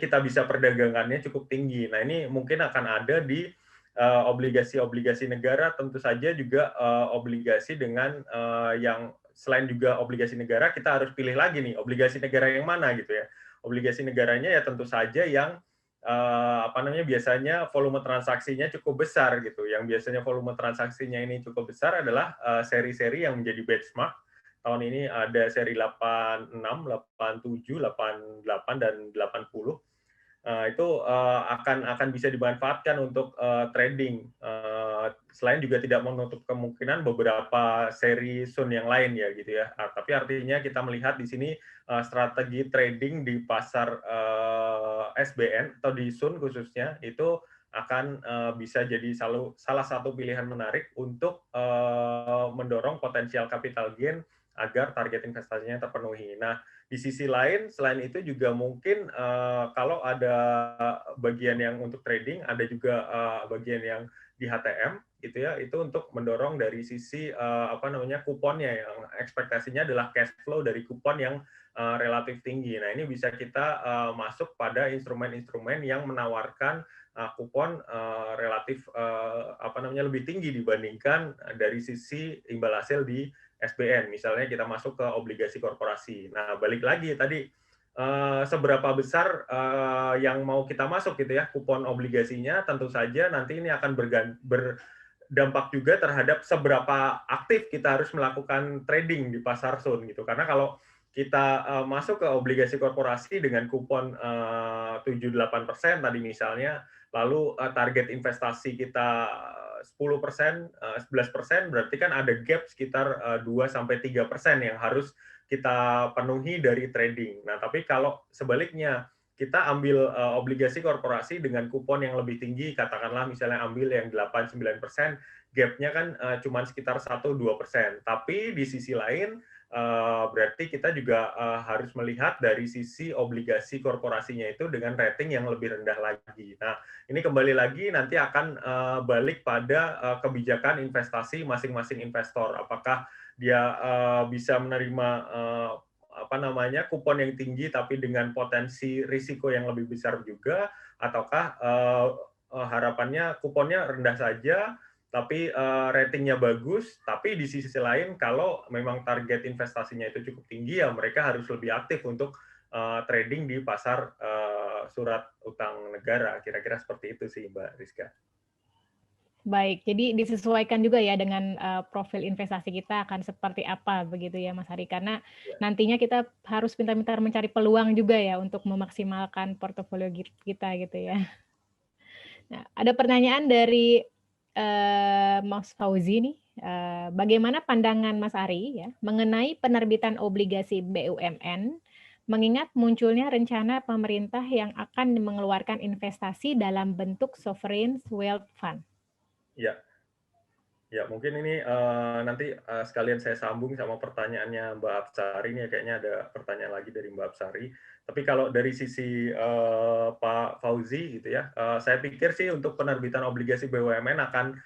kita bisa perdagangannya cukup tinggi. Nah, ini mungkin akan ada di obligasi-obligasi negara, tentu saja juga obligasi dengan yang selain juga obligasi negara, kita harus pilih lagi nih obligasi negara yang mana gitu ya. Obligasi negaranya ya tentu saja yang biasanya volume transaksinya cukup besar gitu. Yang biasanya volume transaksinya ini cukup besar adalah seri-seri yang menjadi benchmark. Tahun ini ada seri 86, 87, 88 dan 80. Itu akan bisa dimanfaatkan untuk trading. Selain juga tidak menutup kemungkinan beberapa seri Sun yang lain ya gitu ya. Tapi artinya kita melihat di sini strategi trading di pasar SBN atau di Sun khususnya itu akan bisa jadi salah satu pilihan menarik untuk mendorong potensial capital gain agar target investasinya terpenuhi. Nah, di sisi lain, selain itu juga mungkin kalau ada bagian yang untuk trading, ada juga bagian yang di HTM, gitu ya, itu untuk mendorong dari sisi kuponnya yang ekspektasinya adalah cash flow dari kupon yang relatif tinggi. Nah, ini bisa kita masuk pada instrumen-instrumen yang menawarkan kupon relatif lebih tinggi dibandingkan dari sisi imbal hasil di SBN, misalnya kita masuk ke obligasi korporasi. Nah, balik lagi tadi, seberapa besar yang mau kita masuk gitu ya, kupon obligasinya, tentu saja nanti ini akan berdampak juga terhadap seberapa aktif kita harus melakukan trading di pasar Sun gitu. Karena kalau kita masuk ke obligasi korporasi dengan kupon 7-8% tadi misalnya, lalu target investasi kita 10%, 11%, berarti kan ada gap sekitar 2-3% yang harus kita penuhi dari trading. Nah, tapi kalau sebaliknya, kita ambil obligasi korporasi dengan kupon yang lebih tinggi, katakanlah misalnya ambil yang 8-9%, gap-nya kan cuma sekitar 1-2%. Tapi di sisi lain, berarti kita juga harus melihat dari sisi obligasi korporasinya itu dengan rating yang lebih rendah lagi. Nah, ini kembali lagi nanti akan balik pada kebijakan investasi masing-masing investor. Apakah dia bisa menerima kupon yang tinggi tapi dengan potensi risiko yang lebih besar juga, ataukah harapannya kuponnya rendah saja tapi ratingnya bagus, tapi di sisi lain kalau memang target investasinya itu cukup tinggi ya mereka harus lebih aktif untuk trading di pasar surat utang negara. Kira-kira seperti itu sih Mbak Rizka. Baik, jadi disesuaikan juga ya dengan profil investasi kita akan seperti apa begitu ya Mas Hari, karena nantinya kita harus pintar-pintar mencari peluang juga ya untuk memaksimalkan portofolio kita gitu ya. Nah, ada pertanyaan dari Mas Fauzi nih, bagaimana pandangan Mas Ari ya mengenai penerbitan obligasi BUMN mengingat munculnya rencana pemerintah yang akan mengeluarkan investasi dalam bentuk sovereign wealth fund? Ya, ya mungkin ini nanti sekalian saya sambung sama pertanyaannya Mbak Absari nih, kayaknya ada pertanyaan lagi dari Mbak Absari. Tapi kalau dari sisi Pak Fauzi gitu ya, saya pikir sih untuk penerbitan obligasi BUMN akan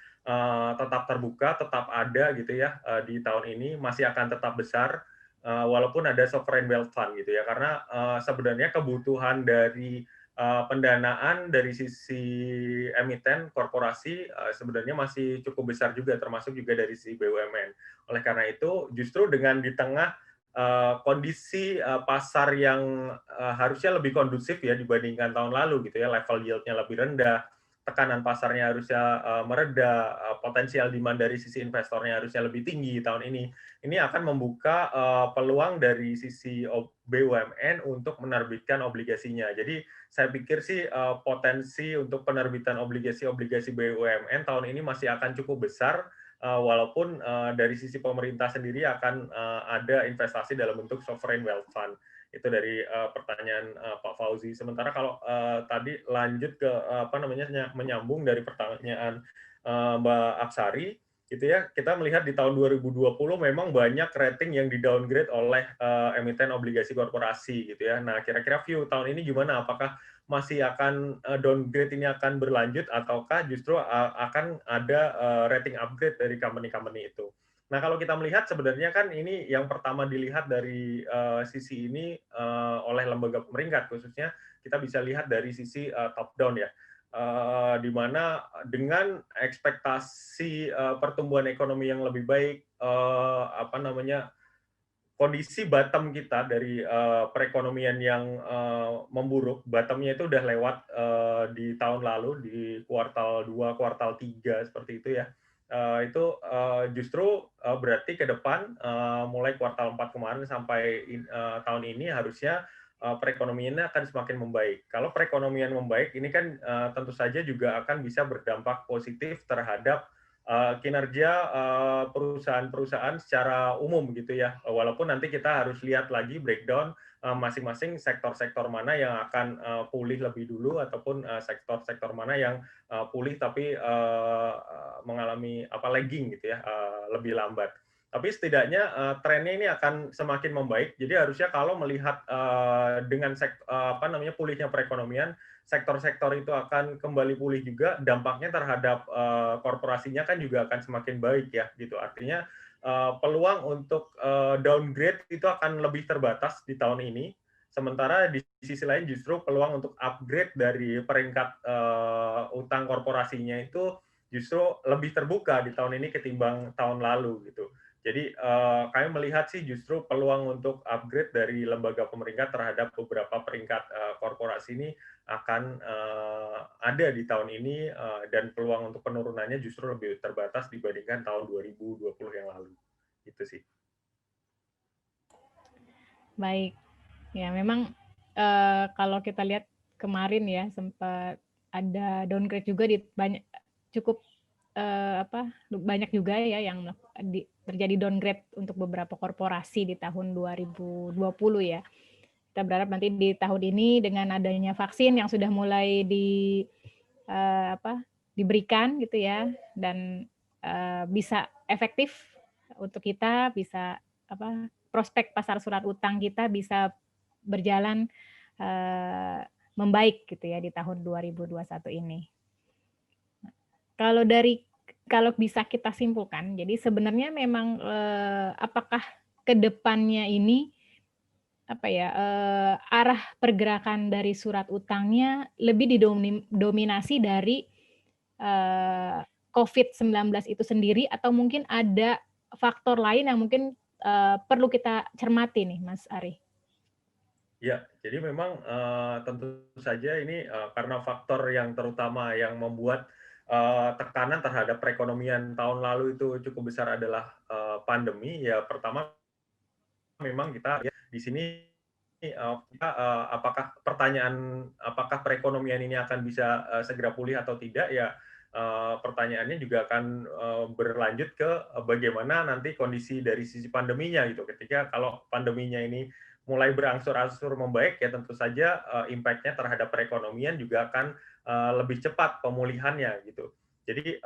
tetap terbuka, tetap ada gitu ya di tahun ini, masih akan tetap besar walaupun ada sovereign wealth fund gitu ya, karena sebenarnya kebutuhan dari pendanaan dari sisi emiten korporasi sebenarnya masih cukup besar juga, termasuk juga dari sisi BUMN. Oleh karena itu, justru dengan di tengah kondisi pasar yang harusnya lebih kondusif ya dibandingkan tahun lalu gitu ya, level yield-nya lebih rendah, tekanan pasarnya harusnya mereda, potensial demand dari sisi investornya harusnya lebih tinggi tahun ini. Ini akan membuka peluang dari sisi BUMN untuk menerbitkan obligasinya. Jadi saya pikir sih potensi untuk penerbitan obligasi-obligasi BUMN tahun ini masih akan cukup besar, walaupun dari sisi pemerintah sendiri akan ada investasi dalam bentuk sovereign wealth fund. Itu dari pertanyaan Pak Fauzi. Sementara kalau tadi lanjut ke menyambung dari pertanyaan Mbak Absari, gitu ya, kita melihat di tahun 2020 memang banyak rating yang di-downgrade oleh emiten obligasi korporasi gitu ya. Nah, kira-kira view tahun ini gimana? Apakah masih akan downgrade ini akan berlanjut ataukah justru akan ada rating upgrade dari company-company itu? Nah, kalau kita melihat sebenarnya kan ini yang pertama dilihat dari sisi ini oleh lembaga pemeringkat, khususnya kita bisa lihat dari sisi top down ya, di mana dengan ekspektasi pertumbuhan ekonomi yang lebih baik, apa namanya, kondisi bottom kita dari perekonomian yang memburuk, bottomnya itu udah lewat di tahun lalu di kuartal 2, kuartal 3 seperti itu ya. Itu justru berarti ke depan mulai kuartal 4 kemarin sampai tahun ini harusnya perekonomiannya akan semakin membaik. Kalau perekonomian membaik ini kan tentu saja juga akan bisa berdampak positif terhadap kinerja perusahaan-perusahaan secara umum gitu ya. Walaupun nanti kita harus lihat lagi breakdown masing-masing sektor-sektor mana yang akan pulih lebih dulu ataupun sektor-sektor mana yang pulih tapi mengalami lagging gitu ya, lebih lambat. Tapi setidaknya trennya ini akan semakin membaik. Jadi harusnya kalau melihat dengan pulihnya perekonomian, sektor-sektor itu akan kembali pulih juga, dampaknya terhadap korporasinya kan juga akan semakin baik ya gitu. Artinya peluang untuk downgrade itu akan lebih terbatas di tahun ini. Sementara di sisi lain justru peluang untuk upgrade dari peringkat utang korporasinya itu justru lebih terbuka di tahun ini ketimbang tahun lalu gitu. Jadi kami melihat sih justru peluang untuk upgrade dari lembaga pemeringkat terhadap beberapa peringkat korporasi ini akan ada di tahun ini dan peluang untuk penurunannya justru lebih terbatas dibandingkan tahun 2020 yang lalu. Itu sih. Baik, ya memang kalau kita lihat kemarin ya sempat ada downgrade juga di cukup banyak juga ya yang terjadi downgrade untuk beberapa korporasi di tahun 2020 ya. Kita berharap nanti di tahun ini dengan adanya vaksin yang sudah mulai diberikan gitu ya dan bisa efektif untuk kita, bisa prospek pasar surat utang kita bisa berjalan membaik gitu ya di tahun 2021 ini. Kalau bisa kita simpulkan, jadi sebenarnya memang apakah ke depannya ini arah pergerakan dari surat utangnya lebih didominasi dari COVID-19 itu sendiri atau mungkin ada faktor lain yang mungkin perlu kita cermati nih, Mas Ari? Ya, jadi memang tentu saja ini karena faktor yang terutama yang membuat tekanan terhadap perekonomian tahun lalu itu cukup besar adalah pandemi. Ya, pertama memang kita ya, di sini kita, apakah perekonomian ini akan bisa segera pulih atau tidak ya pertanyaannya juga akan berlanjut ke bagaimana nanti kondisi dari sisi pandeminya gitu. Ketika kalau pandeminya ini mulai berangsur-angsur membaik ya tentu saja impact-nya terhadap perekonomian juga akan lebih cepat pemulihannya gitu. Jadi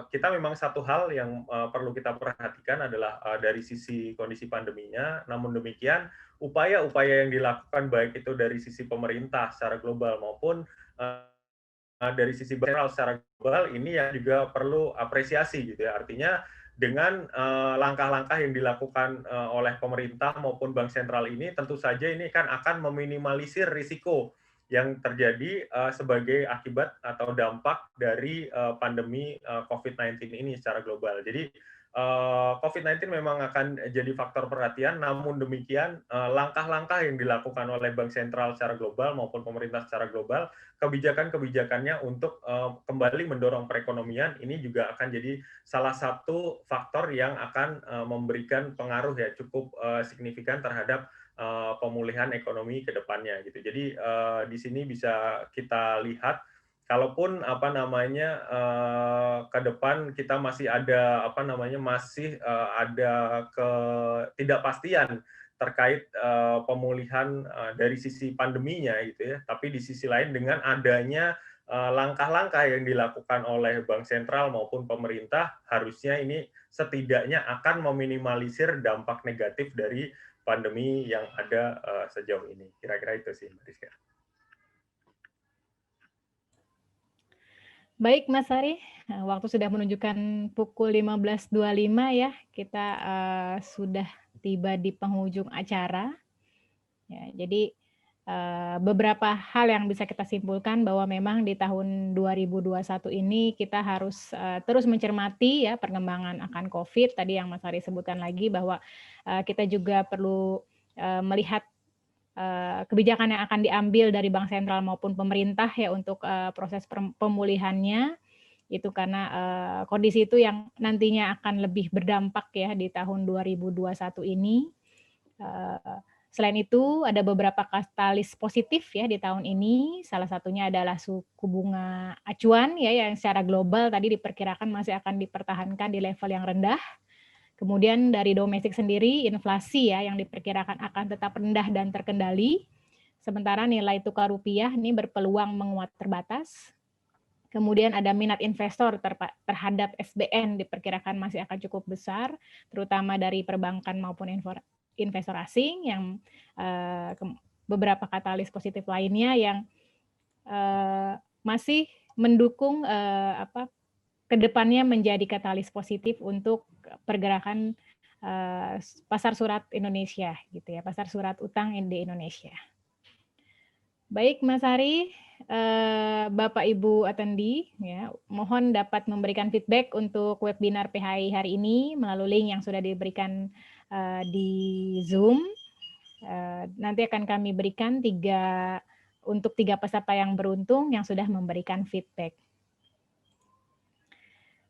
kita memang satu hal yang perlu kita perhatikan adalah dari sisi kondisi pandeminya. Namun demikian upaya-upaya yang dilakukan baik itu dari sisi pemerintah secara global maupun dari sisi general secara global ini yang juga perlu apresiasi gitu ya. Artinya dengan langkah-langkah yang dilakukan oleh pemerintah maupun bank sentral ini tentu saja ini kan akan meminimalisir risiko yang terjadi sebagai akibat atau dampak dari pandemi COVID-19 ini secara global. Jadi COVID-19 memang akan jadi faktor perhatian, namun demikian langkah-langkah yang dilakukan oleh bank sentral secara global maupun pemerintah secara global, kebijakan-kebijakannya untuk kembali mendorong perekonomian ini juga akan jadi salah satu faktor yang akan memberikan pengaruh ya cukup signifikan terhadap pemulihan ekonomi ke depannya gitu. Jadi di sini bisa kita lihat kalaupun ke depan kita masih ada ketidakpastian terkait pemulihan dari sisi pandeminya gitu ya. Tapi di sisi lain dengan adanya langkah-langkah yang dilakukan oleh bank sentral maupun pemerintah harusnya ini setidaknya akan meminimalisir dampak negatif dari pandemi yang ada sejauh ini. Kira-kira itu sih, Mbak Rizka. Baik Mas Ari, waktu sudah menunjukkan pukul 15.25 ya, kita, sudah tiba di penghujung acara. Ya, jadi, beberapa hal yang bisa kita simpulkan bahwa memang di tahun 2021 ini kita harus, terus mencermati ya perkembangan akan Covid, tadi yang Mas Ari sebutkan lagi bahwa, kita juga perlu, melihat kebijakan yang akan diambil dari bank sentral maupun pemerintah ya untuk, proses pemulihannya, itu karena, kondisi itu yang nantinya akan lebih berdampak ya di tahun 2021 ini. Eee, Selain itu ada beberapa katalis positif ya di tahun ini, salah satunya adalah suku bunga acuan ya yang secara global tadi diperkirakan masih akan dipertahankan di level yang rendah. Kemudian dari domestik sendiri, inflasi ya yang diperkirakan akan tetap rendah dan terkendali, sementara nilai tukar rupiah ini berpeluang menguat terbatas. Kemudian ada minat investor terhadap SBN diperkirakan masih akan cukup besar, terutama dari perbankan maupun investor asing yang beberapa katalis positif lainnya yang masih mendukung kedepannya menjadi katalis positif untuk pergerakan pasar surat Indonesia gitu ya, pasar surat utang di Indonesia. Baik Mas Ari, Bapak Ibu attendee ya, mohon dapat memberikan feedback untuk webinar PHI hari ini melalui link yang sudah diberikan di Zoom. Nanti akan kami berikan untuk tiga peserta yang beruntung yang sudah memberikan feedback.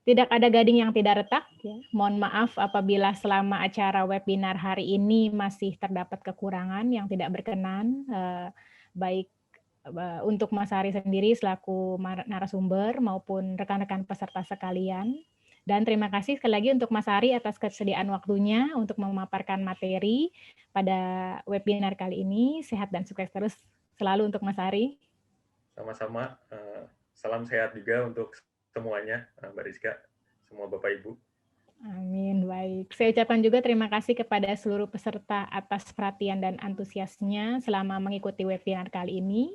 Tidak ada gading yang tidak retak. Ya. Mohon maaf apabila selama acara webinar hari ini masih terdapat kekurangan yang tidak berkenan, baik untuk Mas Ari sendiri selaku narasumber maupun rekan-rekan peserta sekalian. Dan terima kasih sekali lagi untuk Mas Ari atas kesediaan waktunya untuk memaparkan materi pada webinar kali ini. Sehat dan sukses terus selalu untuk Mas Ari. Sama-sama, salam sehat juga untuk semuanya, Mbak Rizka, semua Bapak Ibu. Amin, baik. Saya ucapkan juga terima kasih kepada seluruh peserta atas perhatian dan antusiasnya selama mengikuti webinar kali ini.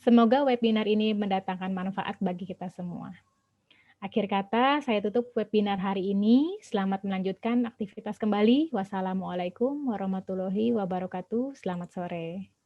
Semoga webinar ini mendatangkan manfaat bagi kita semua. Akhir kata, saya tutup webinar hari ini. Selamat melanjutkan aktivitas kembali. Wassalamualaikum warahmatullahi wabarakatuh. Selamat sore.